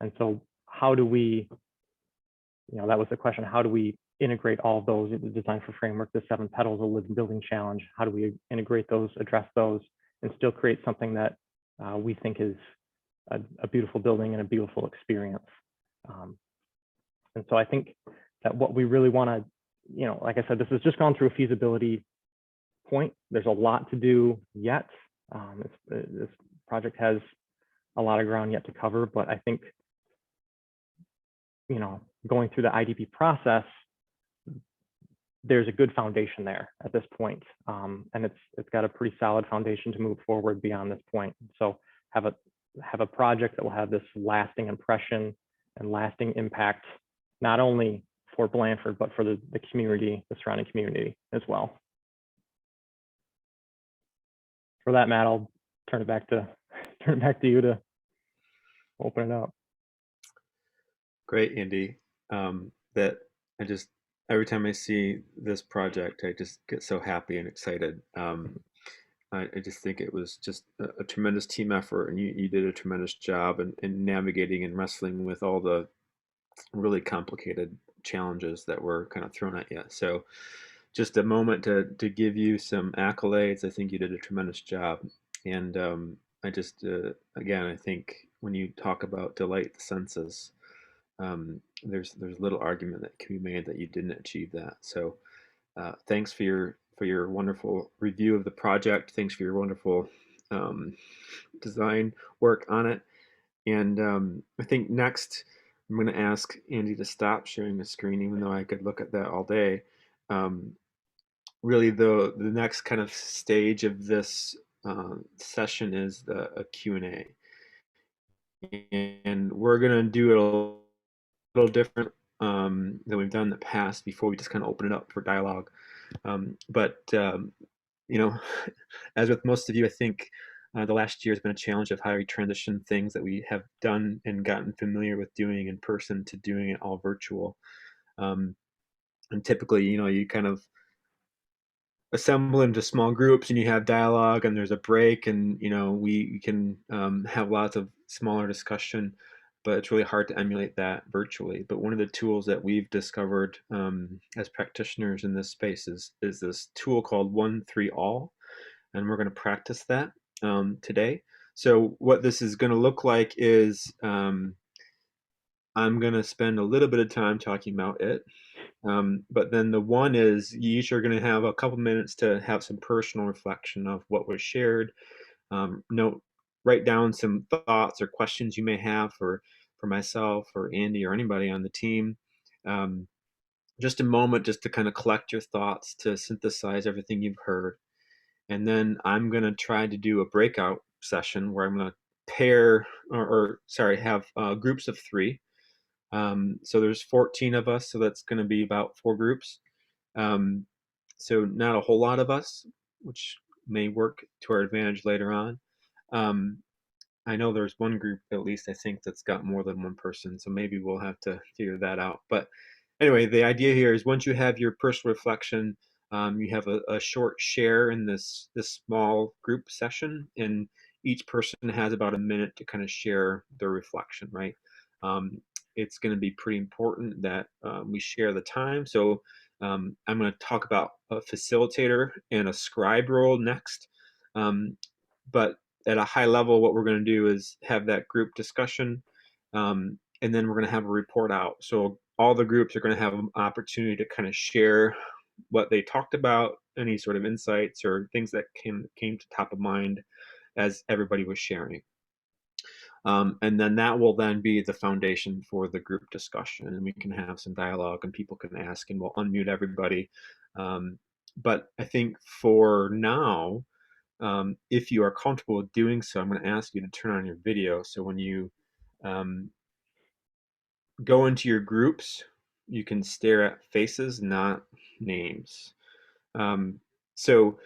And so how do we, that was the question, how do we integrate all of those, the design for framework, the 7 petals of living building challenge? How do we integrate those, address those, and still create something that we think is a beautiful building and a beautiful experience? And so I think that what we really want to, like I said, this has just gone through a feasibility point. There's a lot to do yet. This project has a lot of ground yet to cover, but I think, going through the IDP process, there's a good foundation there at this point. And it's got a pretty solid foundation to move forward beyond this point. So have a project that will have this lasting impression and lasting impact, not only for Blandford, but for the community, the surrounding community as well. For that, Matt, I'll turn it back to you to open it up. Great, Andy. That every time I see this project, I just get so happy and excited. I just think it was just a tremendous team effort, and you did a tremendous job in navigating and wrestling with all the really complicated challenges that were kind of thrown at you. So just a moment to give you some accolades. I think you did a tremendous job. And I just, again, I think when you talk about delight the senses, there's little argument that can be made that you didn't achieve that. So thanks for your wonderful review of the project. Thanks for your wonderful design work on it. And I think next I'm going to ask Andy to stop sharing the screen, even though I could look at that all day. Really, the next kind of stage of this session is a Q&A. And we're going to do it a little different than we've done in the past. Before, we just kind of open it up for dialogue. But as with most of you, I think The last year has been a challenge of how we transition things that we have done and gotten familiar with doing in person to doing it all virtual. And typically, you kind of assemble into small groups and you have dialogue and there's a break, and we can have lots of smaller discussion, but it's really hard to emulate that virtually. But one of the tools that we've discovered as practitioners in this space is this tool called 1-3-all, and we're going to practice that today. So what this is going to look like is I'm going to spend a little bit of time talking about it. But then the one is you each are going to have a couple minutes to have some personal reflection of what was shared. Write down some thoughts or questions you may have for myself or Andy or anybody on the team. Just a moment just to kind of collect your thoughts, to synthesize everything you've heard. And then I'm going to try to do a breakout session where I'm going to pair have groups of 3. So there's 14 of us, so that's going to be about 4 groups. So not a whole lot of us, which may work to our advantage later on. I know there's one group, at least I think, that's got more than one person, so maybe we'll have to figure that out. But anyway, the idea here is once you have your personal reflection, you have a short share in this small group session, and each person has about a minute to kind of share their reflection, right? It's going to be pretty important that we share the time. So I'm going to talk about a facilitator and a scribe role next. But at a high level, what we're going to do is have that group discussion, and then we're going to have a report out. So all the groups are going to have an opportunity to kind of share what they talked about, any sort of insights or things that came to top of mind as everybody was sharing. And then that will then be the foundation for the group discussion, and we can have some dialogue and people can ask, and we'll unmute everybody. But I think for now, if you are comfortable with doing so, I'm going to ask you to turn on your video. So when you go into your groups, you can stare at faces, not names. So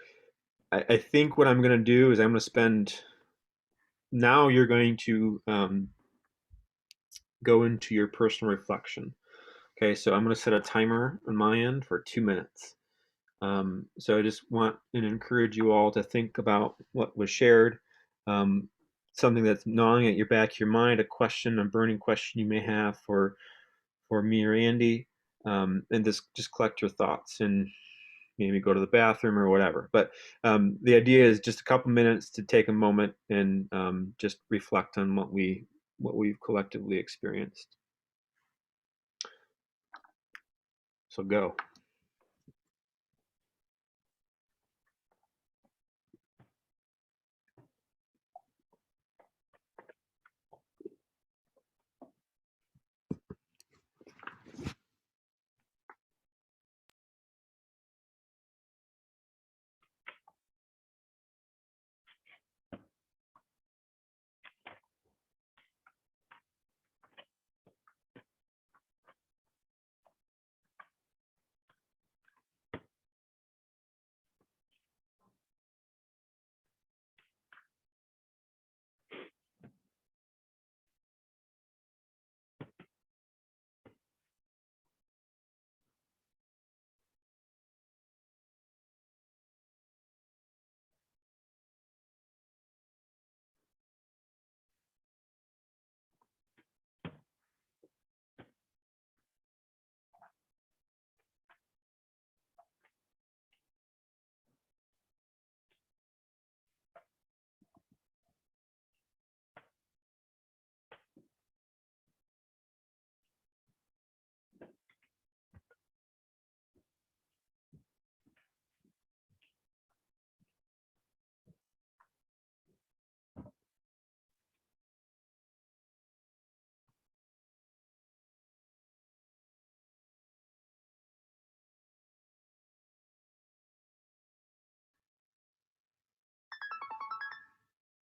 I think what I'm going to do is I'm going to spend, now you're going to go into your personal reflection. Okay, so I'm going to set a timer on my end for 2 minutes. So I just want and encourage you all to think about what was shared, something that's gnawing at your back of your mind, a question, a burning question you may have for me or Andy, and just collect your thoughts and maybe go to the bathroom or whatever. But the idea is just a couple minutes to take a moment and just reflect on what we've collectively experienced. So go.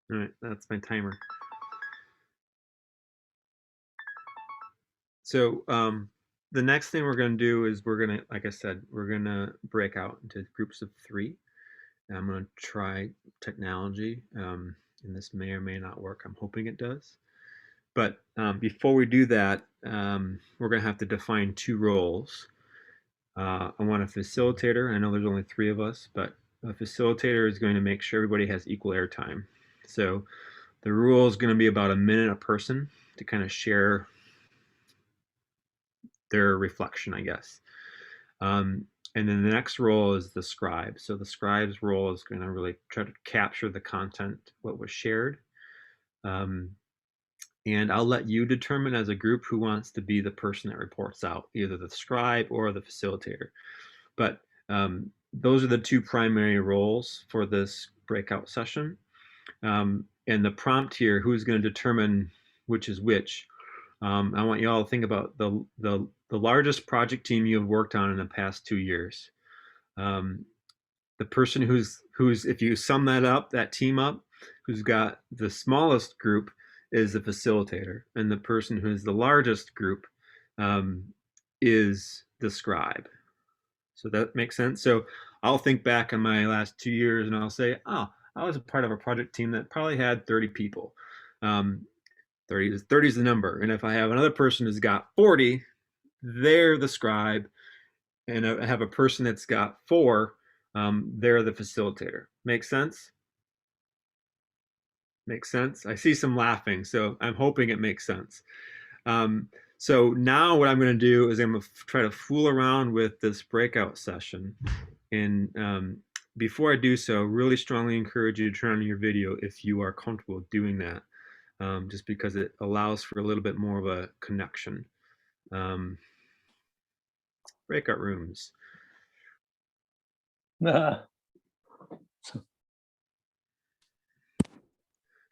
All right, that's my timer. So the next thing we're going to do is we're going to, like I said, we're going to break out into groups of 3. I'm going to try technology, and and this may or may not work. I'm hoping it does. But before we do that, we're going to have to define 2 roles. I want a facilitator. I know there's only 3 of us, but a facilitator is going to make sure everybody has equal airtime. So the rule is going to be about a minute a person to kind of share their reflection, I guess. And then the next role is the scribe. So the scribe's role is going to really try to capture the content, what was shared. And I'll let you determine as a group who wants to be the person that reports out, either the scribe or the facilitator. But those are the 2 primary roles for this breakout session. And the prompt here, who's going to determine which is which? I want you all to think about the largest project team you have worked on in the past 2 years. The person who's if you sum that team up, who's got the smallest group is the facilitator, and the person who's the largest group is the scribe. So that makes sense. So I'll think back on my last 2 years and I'll say, oh, I was a part of a project team that probably had 30 people. 30 is the number. And if I have another person who's got 40, they're the scribe. And I have a person that's got 4, they're the facilitator. Make sense? Makes sense? I see some laughing, so I'm hoping it makes sense. So now what I'm going to do is I'm going to try to fool around with this breakout session. And before I do so, really strongly encourage you to turn on your video if you are comfortable doing that, just because it allows for a little bit more of a connection. Breakout rooms.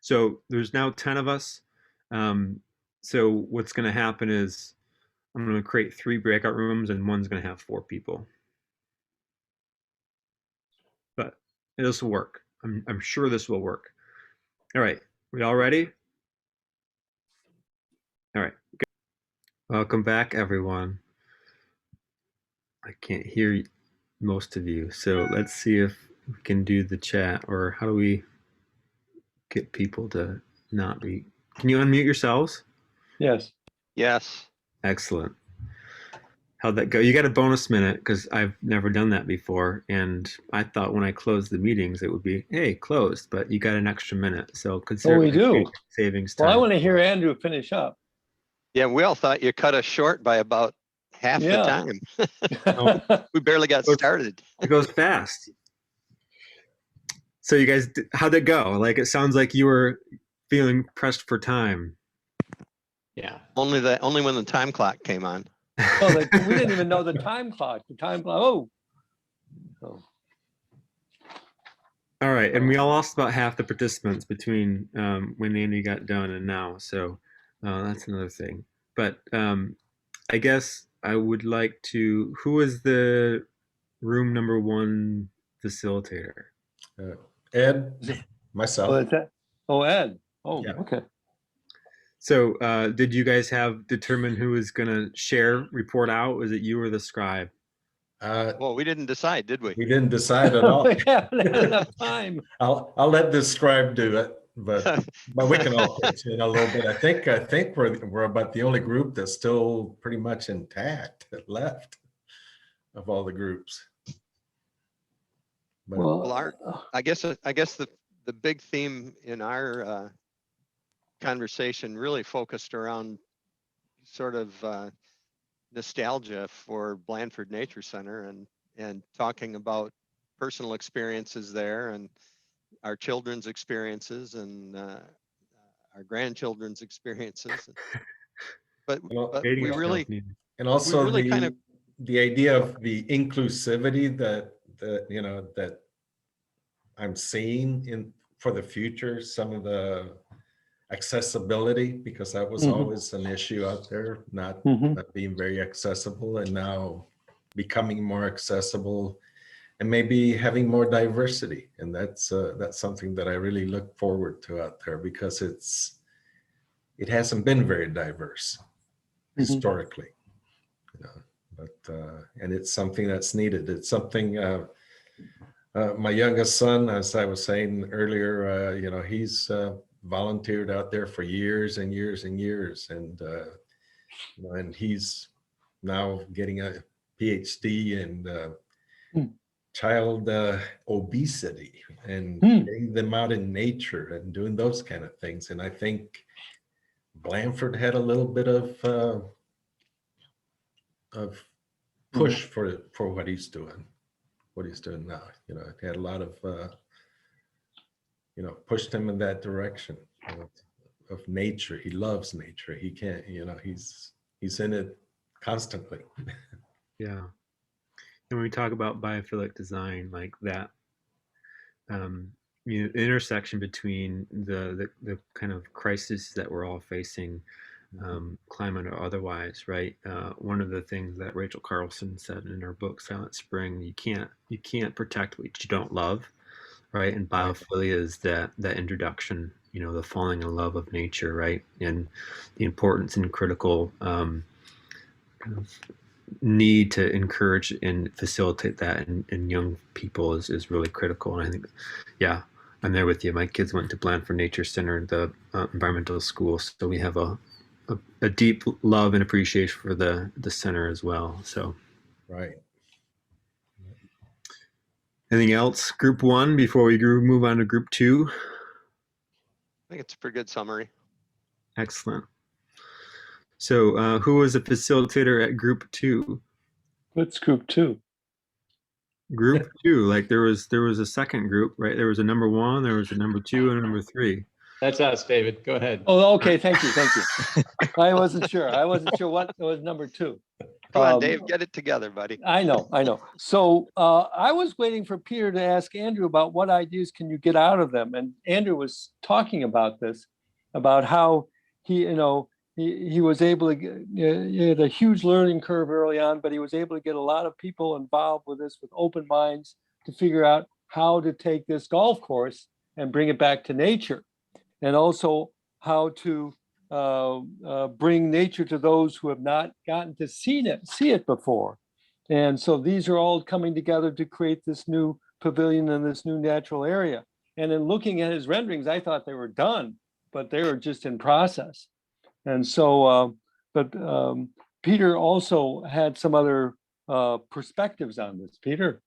So there's now 10 of us. So what's going to happen is I'm going to create 3 breakout rooms and one's going to have 4 people. But this will work. I'm sure this will work. All right, we all ready? All right, good. Welcome back, everyone. I can't hear most of you, so let's see if we can do the chat, or how do we get people to not be... Can you unmute yourselves? Yes. Yes. Excellent. How'd that go? You got a bonus minute because I've never done that before, and I thought when I closed the meetings it would be, hey, closed, but you got an extra minute, so consider we do. savings time. Well, I want to hear Andrew finish up. Yeah, we all thought you cut us short by about half the time. We barely got started. It goes fast. So you guys, how'd it go? Like, it sounds like you were feeling pressed for time. Yeah. Only when the time clock came on. Oh, we didn't even know the time clock. The time clock. Oh. All right, and we all lost about half the participants between when Andy got done and now, so that's another thing. But I guess I would like to. Who is the room number 1 facilitator? Ed, myself. Oh, is that? Oh, Ed. Oh, Yeah. okay. So did you guys have determined who was going to report out? Was it you or the scribe? Well, we didn't decide, did we? We didn't decide at all. We haven't had enough time. I'll let the scribe do it, but we can all pitch in a little bit. I think we're about the only group that's still pretty much intact left of all the groups. But, Well, I guess the big theme in our conversation really focused around sort of nostalgia for Blandford Nature Center and talking about personal experiences there and our children's experiences and our grandchildren's experiences. But we really, and also we really kind of the idea of the inclusivity that you know that I'm seeing for the future, some of the accessibility, because that was always an issue out there, not being very accessible, and now becoming more accessible, and maybe having more diversity. And that's something that I really look forward to out there, because it hasn't been very diverse historically, you know. But and it's something that's needed. It's something My youngest son, as I was saying earlier, he's volunteered out there for years and years and years, and he's now getting a PhD in child obesity and getting them out in nature and doing those kind of things. And I think Blanford had a little bit of push for what he's doing now. It had a lot of pushed him in that direction of nature. He loves nature. He can't, he's in it constantly. Yeah. And when we talk about biophilic design, like that, intersection between the kind of crisis that we're all facing, climate or otherwise, right? One of the things that Rachel Carlson said in her book Silent Spring, you can't protect what you don't love, right? And biophilia is that introduction, the falling in love of nature, right? And the importance and critical kind of need to encourage and facilitate that in young people is really critical. And I think, yeah, I'm there with you. My kids went to Blanford Nature Center, the environmental school, so we have a deep love and appreciation for the center as well. So, right. Anything else, Group 1, before we move on to Group 2? I think it's a pretty good summary. Excellent. So, who was a facilitator at Group 2? What's Group 2? Group 2, like there was a second group, right? There was a number 1, there was a number 2, and a number 3. That's us, David. Go ahead. Oh, okay. Thank you. I wasn't sure what was number 2. Come on, Dave, get it together, buddy. I know. So I was waiting for Peter to ask Andrew about what ideas can you get out of them. And Andrew was talking about this, about how he was able to get, he had a huge learning curve early on, but he was able to get a lot of people involved with this with open minds to figure out how to take this golf course and bring it back to nature. And also how to bring nature to those who have not gotten to see it before. And so these are all coming together to create this new pavilion in this new natural area. And in looking at his renderings, I thought they were done, but they were just in process. And so, Peter also had some other perspectives on this. Peter?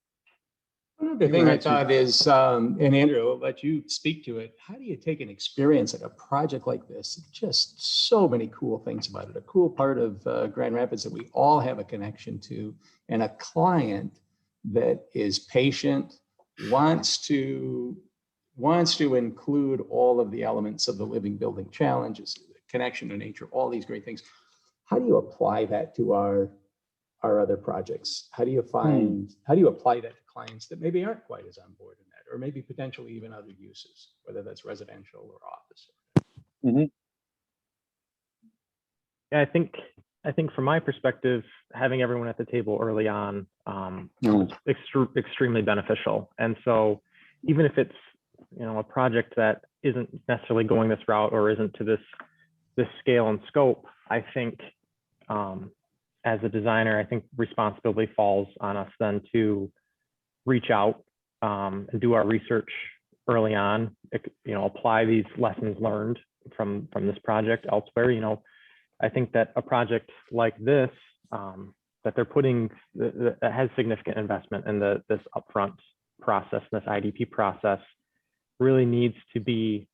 One of the things I thought is, and Andrew, I'll let you speak to it. How do you take an experience like a project like this? Just so many cool things about it. A cool part of Grand Rapids that we all have a connection to, and a client that is patient, wants to include all of the elements of the living building challenges, connection to nature, all these great things. How do you apply that to our other projects? How do you apply that to clients that maybe aren't quite as on board in that, or maybe potentially even other uses, whether that's residential or office? Mm-hmm. Yeah, I think from my perspective, having everyone at the table early on was extremely beneficial. And so even if it's a project that isn't necessarily going this route or isn't to this scale and scope, I think as a designer, I think responsibility falls on us then to reach out and do our research early on, apply these lessons learned from this project elsewhere. I think that a project like this that they're putting that has significant investment in this upfront process, this IDP process, really needs to be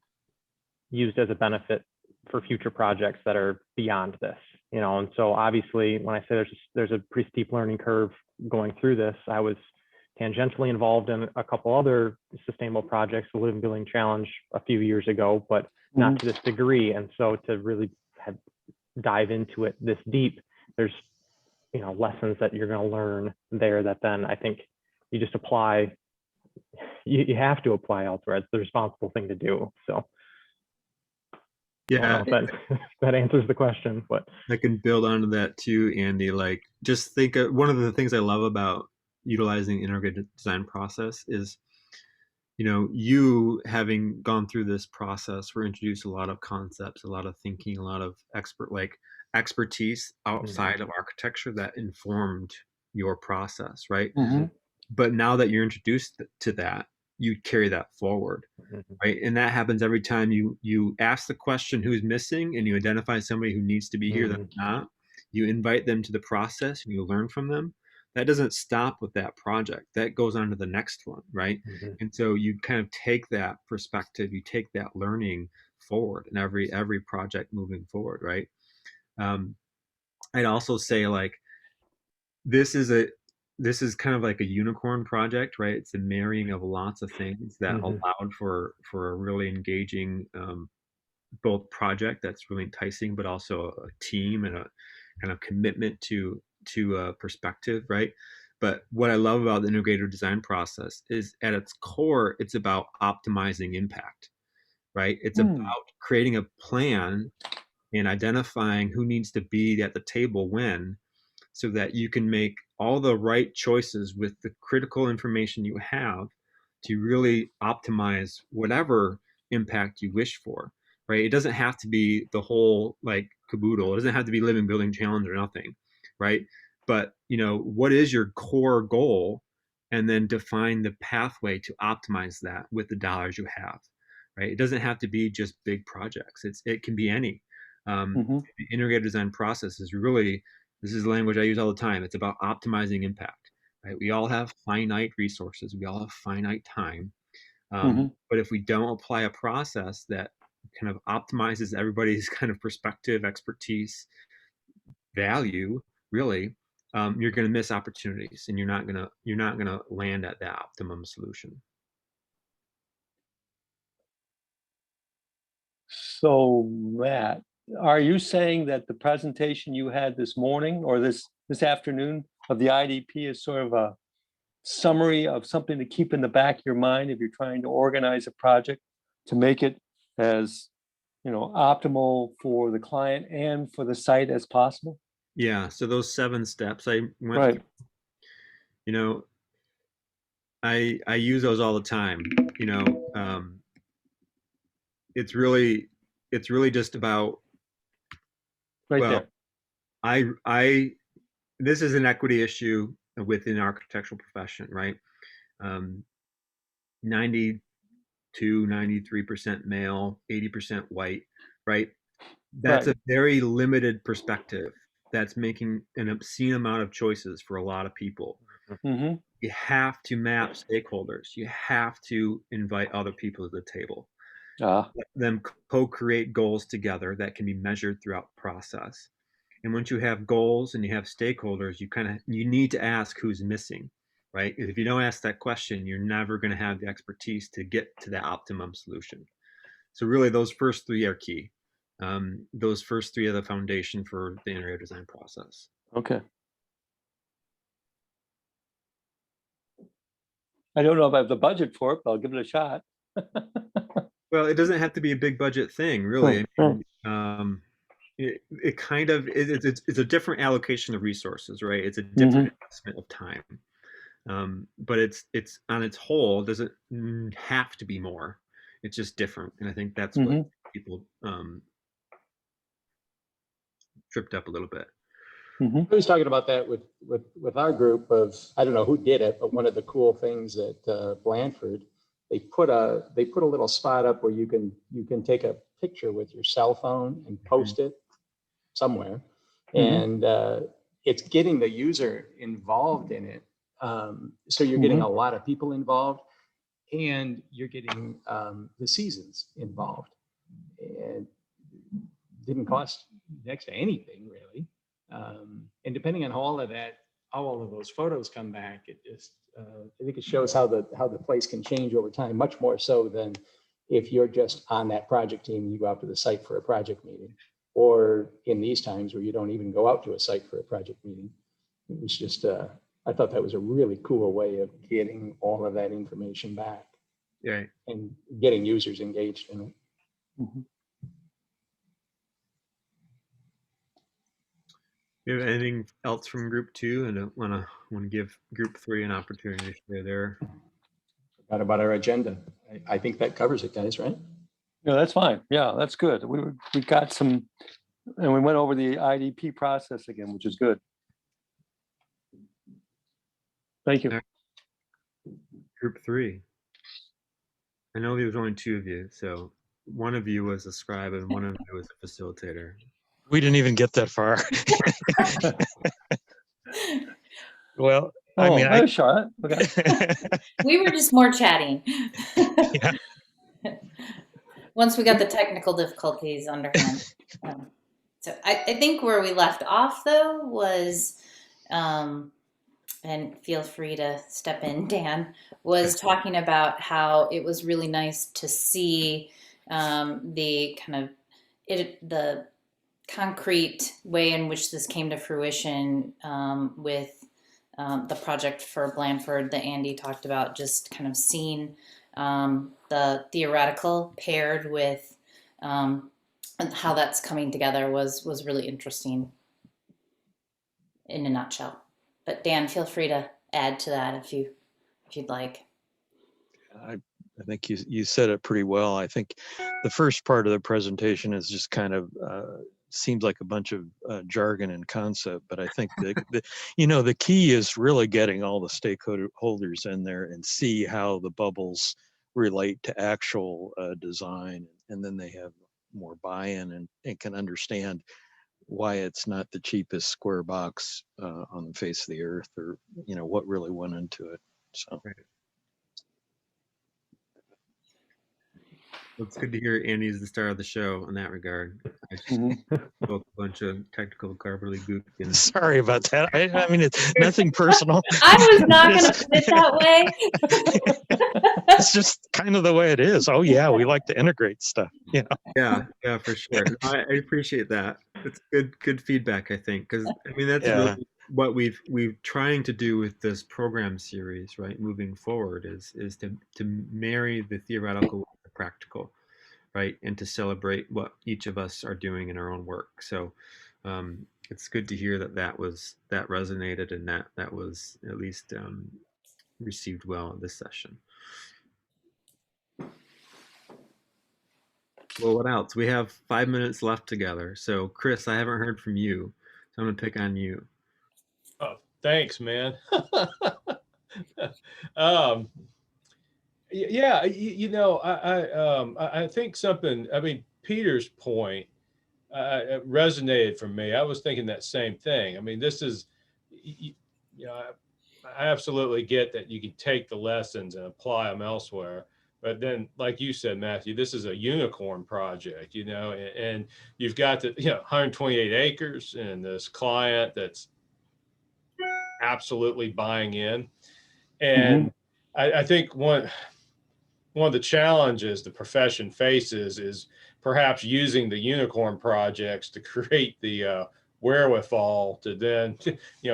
used as a benefit for future projects that are beyond this. And so obviously when I say there's a pretty steep learning curve going through this, I was tangentially involved in a couple other sustainable projects, the Living Building Challenge a few years ago, but not to this degree. And so to really dive into it this deep, there's lessons that you're going to learn there that then I think you just apply. You have to apply elsewhere. It's the responsible thing to do. So yeah, that answers the question. But I can build onto that too, Andy. Like, just think of one of the things I love about utilizing the integrated design process is, you having gone through this process, we're introduced a lot of concepts, a lot of thinking, a lot of expertise outside of architecture that informed your process, right? But now that you're introduced to that, you carry that forward, right? And that happens every time you ask the question who's missing, and you identify somebody who needs to be here that's not. You invite them to the process, and you learn from them. That doesn't stop with that project. That goes on to the next one, right? And so you kind of take that perspective, you take that learning forward in every project moving forward, right? I'd also say, like, this is kind of like a unicorn project, right? It's a marrying of lots of things that allowed for a really engaging both project that's really enticing, but also a team and a kind of commitment to perspective, right? But what I love about the integrated design process is, at its core, it's about optimizing impact, right? It's about creating a plan and identifying who needs to be at the table when, so that you can make all the right choices with the critical information you have to really optimize whatever impact you wish for, right? It doesn't have to be the whole, like, caboodle. It doesn't have to be living building challenge or nothing, right? But, what is your core goal, and then define the pathway to optimize that with the dollars you have, right? It doesn't have to be just big projects. It can be any. The integrated design process is really, this is the language I use all the time. It's about optimizing impact, right? We all have finite resources. We all have finite time. But if we don't apply a process that kind of optimizes everybody's kind of perspective, expertise, value, really, you're going to miss opportunities, and you're not going to land at that optimum solution. So, Matt, are you saying that the presentation you had this morning or this afternoon of the IDP is sort of a summary of something to keep in the back of your mind if you're trying to organize a project to make it as, optimal for the client and for the site as possible? Yeah. So those 7 steps I went Right. through, I use those all the time. It's really just about, Right well, there. this is an equity issue within architectural profession, right? 92, 93% male, 80% white, right? That's Right. a very limited perspective that's making an obscene amount of choices for a lot of people. You have to map stakeholders. You have to invite other people to the table. Let them co-create goals together that can be measured throughout the process. And once you have goals and you have stakeholders, you need to ask who's missing, right? If you don't ask that question, you're never going to have the expertise to get to the optimum solution. So really, those first 3 are key. Those first 3 are the foundation for the integrated design process. Okay. I don't know if I have the budget for it, but I'll give it a shot. Well, it doesn't have to be a big budget thing, really. It kind of it's a different allocation of resources, right? It's a different investment of time. But it's on its whole doesn't have to be more. It's just different, and I think that's what people tripped up a little bit. I was talking about that with our group of, I don't know who did it, but one of the cool things at Blandford, they put a little spot up where you can take a picture with your cell phone and post it somewhere, and it's getting the user involved in it. So you're getting a lot of people involved, and you're getting the seasons involved, and didn't cost next to anything really. And depending on how all of those photos come back, it just I think it shows how the place can change over time, much more so than if you're just on that project team and you go out to the site for a project meeting, or in these times where you don't even go out to a site for a project meeting. It was just I thought that was a really cool way of getting all of that information back, and getting users engaged in it. You have anything else from group 2? And I want to give group 3 an opportunity to share there. Forgot about our agenda. I think that covers it, guys, right? No, that's fine. Yeah, that's good. We got some, and we went over the IDP process again, which is good. Thank you. Group 3. I know there was only 2 of you, so one of you was a scribe and one of you was a facilitator. We didn't even get that far. Well, I Oh, mean, there's Charlotte. Okay. We were just more chatting. Yeah. Once we got the technical difficulties under hand. So I think where we left off though was, and feel free to step in, Dan, was talking about how it was really nice to see the kind of the concrete way in which this came to fruition with the project for Blandford that Andy talked about, just kind of seeing the theoretical paired with how that's coming together was really interesting in a nutshell. But Dan, feel free to add to that if you'd like. I think you said it pretty well. I think the first part of the presentation is just kind of seems like a bunch of jargon and concept, but I think the key is really getting all the stakeholders in there and see how the bubbles relate to actual design, and then they have more buy-in and can understand why it's not the cheapest square box on the face of the earth, or what really went into it. So. Right. Well, it's good to hear Andy's the star of the show in that regard. I just spoke a bunch of technical gobbledygook. And sorry about that. I mean, it's nothing personal. I was not going to put it that way. It's just kind of the way it is. Oh yeah, we like to integrate stuff. Yeah, for sure. No, I appreciate that. It's good feedback, I think, because I mean that's really what we've trying to do with this program series, right? Moving forward is to marry the theoretical with the practical, right, and to celebrate what each of us are doing in our own work. So it's good to hear that resonated and that was at least received well in this session. Well, what else? We have 5 minutes left together. So, Chris, I haven't heard from you, so I'm gonna pick on you. Oh, thanks, man. Yeah, I think something. I mean, Peter's point resonated for me. I was thinking that same thing. I mean, this is, I absolutely get that you can take the lessons and apply them elsewhere. But then, like you said, Matthew, this is a unicorn project, and you've got the 128 acres and this client that's absolutely buying in. And I think one of the challenges the profession faces is perhaps using the unicorn projects to create the wherewithal to then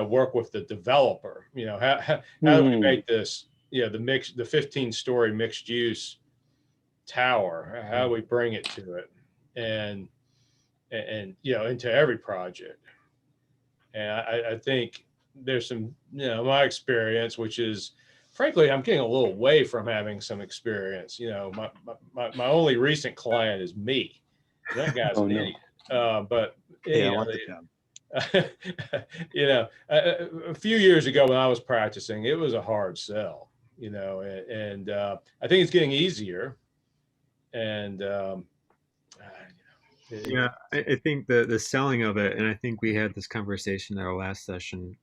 work with the developer. How do we make this the 15-story mixed use tower, how do we bring it to it and into every project? And I think there's some my experience, which is frankly I'm getting a little away from having some experience. My only recent client is me. That guy's an idiot. But a few years ago when I was practicing, it was a hard sell, and I think it's getting easier. And I think the selling of it, and I think we had this conversation at our last session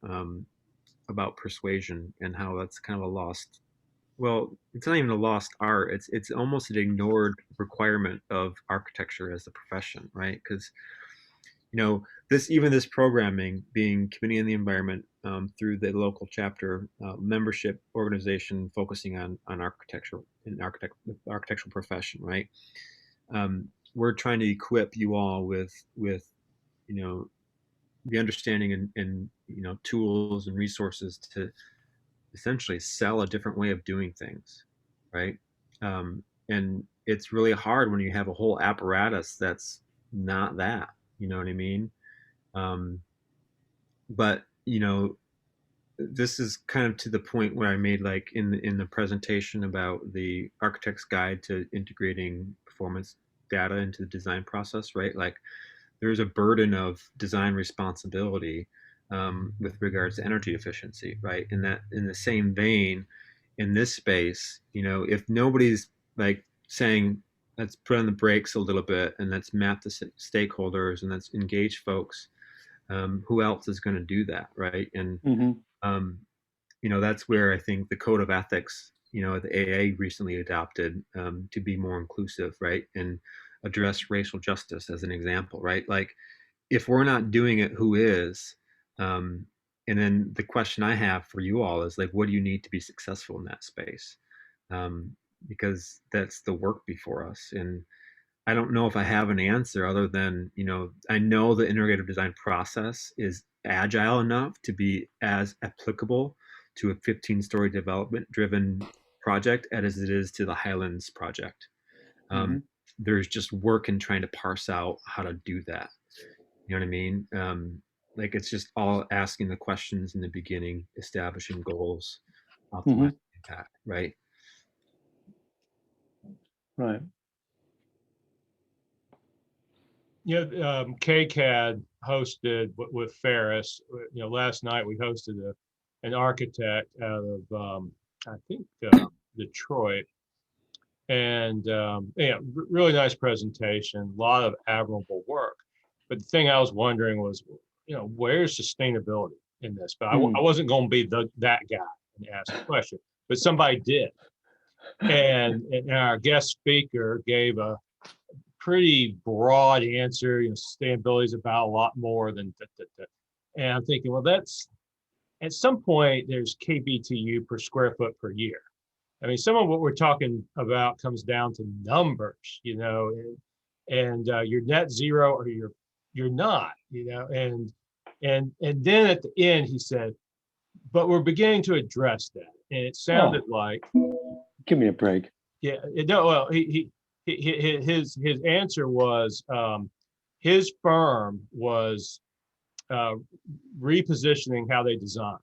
about persuasion and how that's kind of a lost. Well, it's not even a lost art. It's almost an ignored requirement of architecture as a profession, right? Because this programming being Committee on the Environment through the local chapter membership organization focusing on architecture and architectural profession, right? We're trying to equip you all with the understanding and tools and resources to essentially sell a different way of doing things, right? And it's really hard when you have a whole apparatus that's not that. You know what I mean? But this is kind of to the point where I made like in the presentation about the architect's guide to integrating performance data into the design process, right? Like there's a burden of design responsibility with regards to energy efficiency, right? In the same vein, in this space, if nobody's like saying, let's put on the brakes a little bit and let's map the stakeholders and let's engage folks, who else is going to do that, right? And that's where I think the code of ethics, the AA recently adopted, to be more inclusive, right, and address racial justice as an example, right? Like, if we're not doing it, who is? And then the question I have for you all is like, what do you need to be successful in that space? Because that's the work before us. And I don't know if I have an answer other than, I know the integrative design process is agile enough to be as applicable to a 15-story development driven project as it is to the Highlands project. There's just work in trying to parse out how to do that. You know what I mean? Like, it's just all asking the questions in the beginning, establishing goals, optimizing impact, right? Right. Yeah, KCAD hosted with Ferris. Last night we hosted an architect out of I think Detroit, and really nice presentation, a lot of admirable work. But the thing I was wondering was, where's sustainability in this? But I wasn't going to be that guy and ask a question, but somebody did, and our guest speaker gave a pretty broad answer. Sustainability is about a lot more than that. And I'm thinking, well, that's at some point there's KBTU per square foot per year. I mean, some of what we're talking about comes down to numbers, and you're net zero or you're not, and then at the end he said, but we're beginning to address that, and it sounded like, give me a break. Yeah, well, his answer was, his firm was repositioning how they design,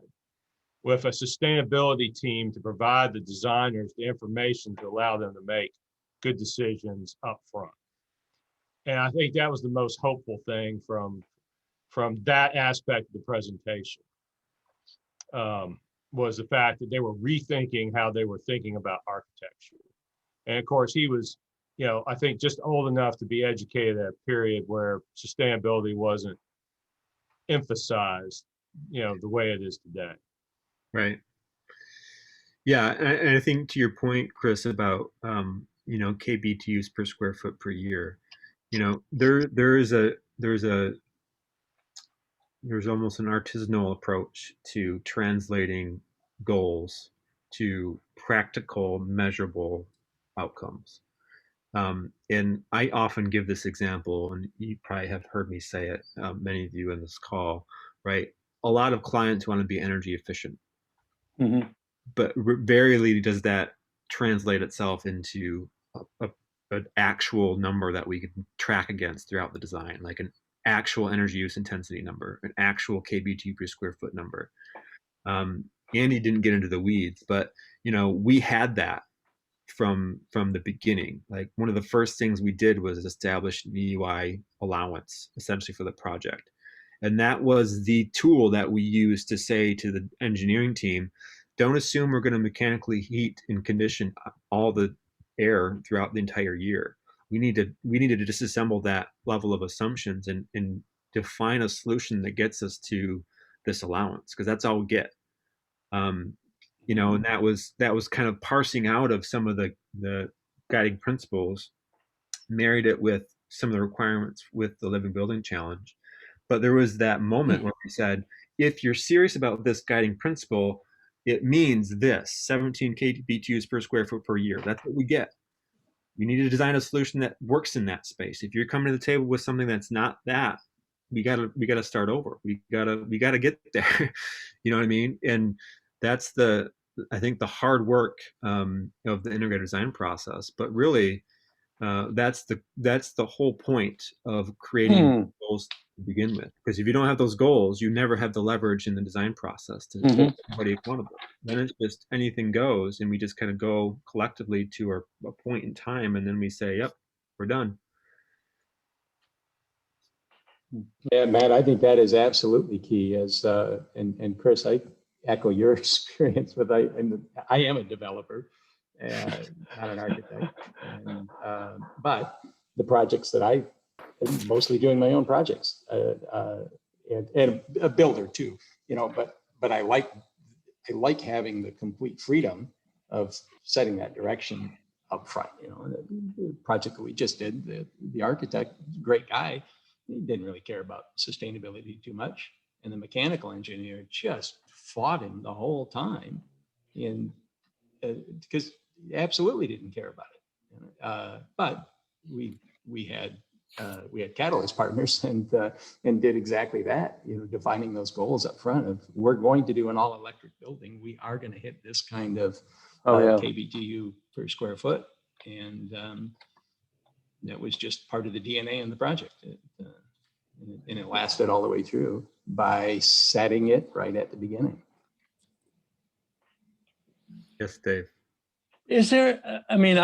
with a sustainability team to provide the designers the information to allow them to make good decisions up front. And I think that was the most hopeful thing from that aspect of the presentation, was the fact that they were rethinking how they were thinking about architecture. And of course, he was, I think just old enough to be educated at a period where sustainability wasn't emphasized, the way it is today. Right. Yeah, and I think to your point, Chris, about KBTUs per square foot per year, there's almost an artisanal approach to translating goals to practical, measurable outcomes. And I often give this example, and you probably have heard me say it, many of you in this call, right? A lot of clients want to be energy efficient, but rarely does that translate itself into an actual number that we can track against throughout the design, like an actual energy use intensity number, an actual KBT per square foot number. Andy didn't get into the weeds, but we had that from the beginning. Like, one of the first things we did was establish an EUI allowance, essentially, for the project. And that was the tool that we used to say to the engineering team, don't assume we're going to mechanically heat and condition all the air throughout the entire year. We needed to disassemble that level of assumptions and define a solution that gets us to this allowance, because that's all we get. And that was kind of parsing out of some of the guiding principles, married it with some of the requirements with the Living Building Challenge. But there was that moment where we said, if you're serious about this guiding principle, it means this 17 KBTUs per square foot per year. That's what we get. You need to design a solution that works in that space. If you're coming to the table with something that's not that, we gotta start over. We gotta get there. You know what I mean? And that's I think the hard work of the integrated design process. But really, that's the whole point of creating goals to begin with. Because if you don't have those goals, you never have the leverage in the design process to hold somebody accountable. Then it's just anything goes, and we just kind of go collectively to a point in time, and then we say, "Yep, we're done." Yeah, Matt, I think that is absolutely key. And Chris, echo your experience with, I am a developer, not an architect, and, but the projects that I'm mostly doing my own projects, and a builder too, you know, but I like having the complete freedom of setting that direction up front. You know, the project that we just did, the architect, great guy, he didn't really care about sustainability too much. And the mechanical engineer just fought him the whole time because he absolutely didn't care about it. But we had catalyst partners and did exactly that, you know, defining those goals up front of, we're going to do an all electric building. We are going to hit this kind of KBTU per square foot. And that was just part of the DNA in the project. And it lasted all the way through by setting it right at the beginning. Yes, Dave. Is there, I mean,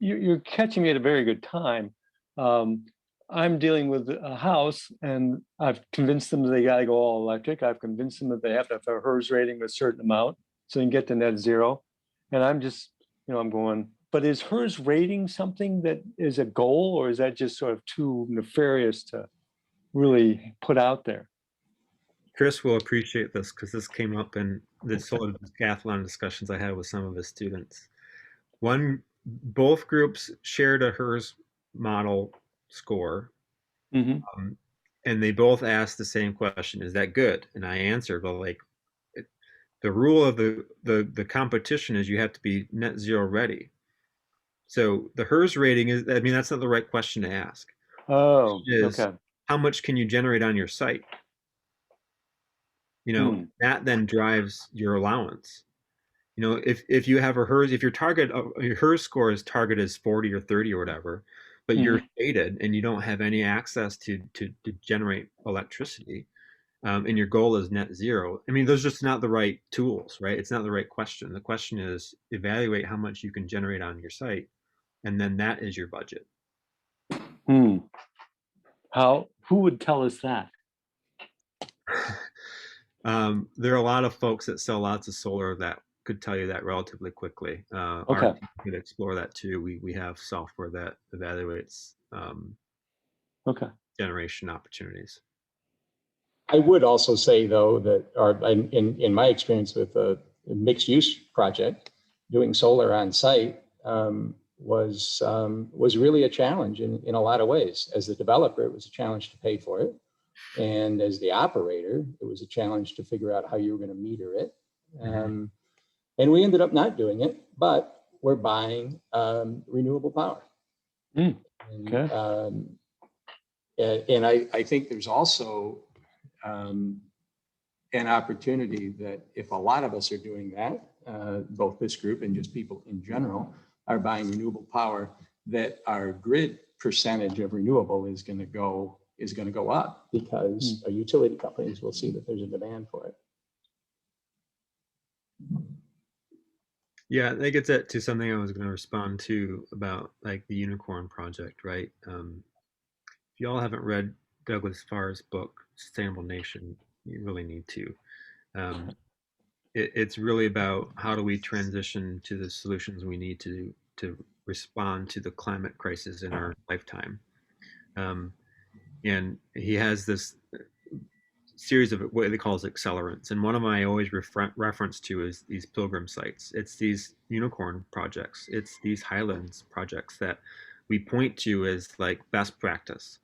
you're catching me at a very good time. I'm dealing with a house and I've convinced them they got to go all electric. I've convinced them that they have to have a HERS rating of a certain amount so they can get to net zero. And I'm just, you know, I'm going, but is HERS rating something that is a goal, or is that just sort of too nefarious to really put out there? Chris will appreciate this because this came up in the solar decathlon discussions I had with some of his students. Both groups shared a HERS model score, and they both asked the same question: is that good? And I answered, well, like, the rule of the competition is you have to be net zero ready. So the HERS rating is, I mean, that's not the right question to ask. Oh, okay. How much can you generate on your site? You know, that then drives your allowance. You know, if you have a HERS, if your HERS score is target is 40 or 30 or whatever, but you're shaded and you don't have any access to generate electricity, and your goal is net zero, I mean, those are just not the right tools, right? It's not the right question. The question is evaluate how much you can generate on your site, and then that is your budget. Who would tell us that? There are a lot of folks that sell lots of solar that could tell you that relatively quickly. Okay. Our team could explore that too. We have software that evaluates generation opportunities. I would also say, though, that in my experience with a mixed use project, doing solar on site was really a challenge in a lot of ways. As the developer, it was a challenge to pay for it. And as the operator, it was a challenge to figure out how you were going to meter it. And we ended up not doing it, but we're buying renewable power. And I think there's also an opportunity that if a lot of us are doing that, both this group and just people in general are buying renewable power, that our grid percentage of renewable is going to go up because our utility companies will see that there's a demand for it. Yeah, that gets to something I was going to respond to about like the Unicorn Project, right? If you all haven't read Douglas Farr's book, Sustainable Nation, you really need to. It's really about how do we transition to the solutions we need to respond to the climate crisis in our lifetime. And he has this series of what he calls accelerants. And one of them I always reference to is these pilgrim sites. It's these unicorn projects. It's these highlands projects that we point to as like best practice.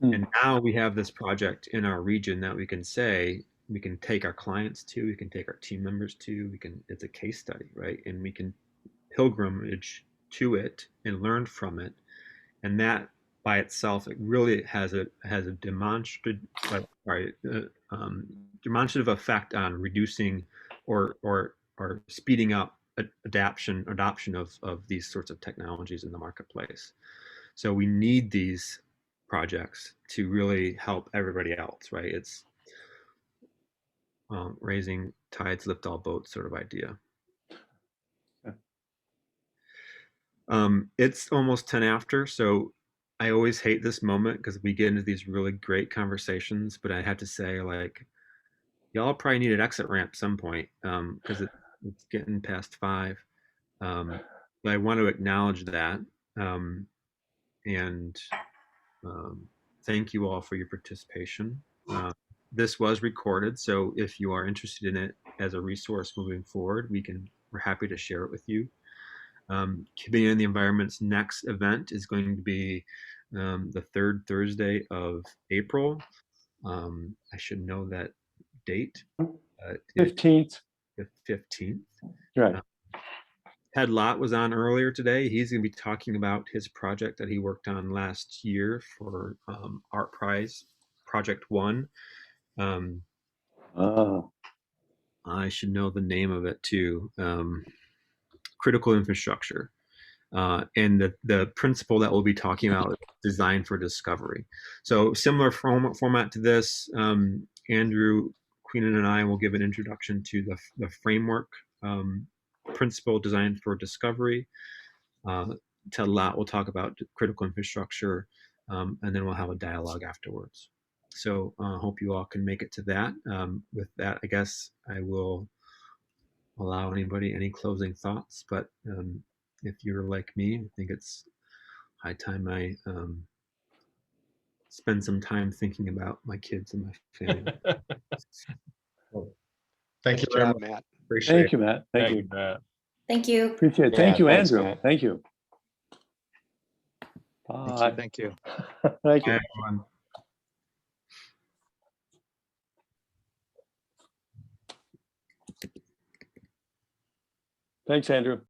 And now we have this project in our region that we can say, we can take our clients to, we can take our team members to, it's a case study, right? And we can pilgrimage to it and learn from it. And that by itself, it really has a demonstrative effect on reducing or speeding up adoption of these sorts of technologies in the marketplace. So we need these projects to really help everybody else, right? It's raising tides lift all boats sort of idea. It's almost 10 after, so I always hate this moment because we get into these really great conversations, but I have to say, like, y'all probably need an exit ramp some point because it's getting past 5. But I want to acknowledge that and thank you all for your participation. This was recorded, so if you are interested in it as a resource moving forward, we're happy to share it with you. Community and the Environment's next event is going to be the 3rd Thursday of April. I should know that date. 15th. The 15th. Right. Ted Lott was on earlier today. He's going to be talking about his project that he worked on last year for Art Prize, Project 1. I should know the name of it too. Critical infrastructure. And the principle that we'll be talking about is design for discovery. So similar format to this, Andrew Queenan and I will give an introduction to the framework principle designed for discovery. Ted Lott will talk about critical infrastructure, and then we'll have a dialogue afterwards. So hope you all can make it to that. With that, I guess I will allow anybody any closing thoughts, but if you're like me, I think it's high time I spend some time thinking about my kids and my family. Well, thank you Nice very job, much. Matt. Appreciate Thank you, Matt. Thank you. Matt. Thank you. Appreciate it. Yeah, Thank you, thanks, Andrew. Matt. Thank you. Thank Bye. you. Thank you. Thank you. Bye, everyone. Thanks, Andrew.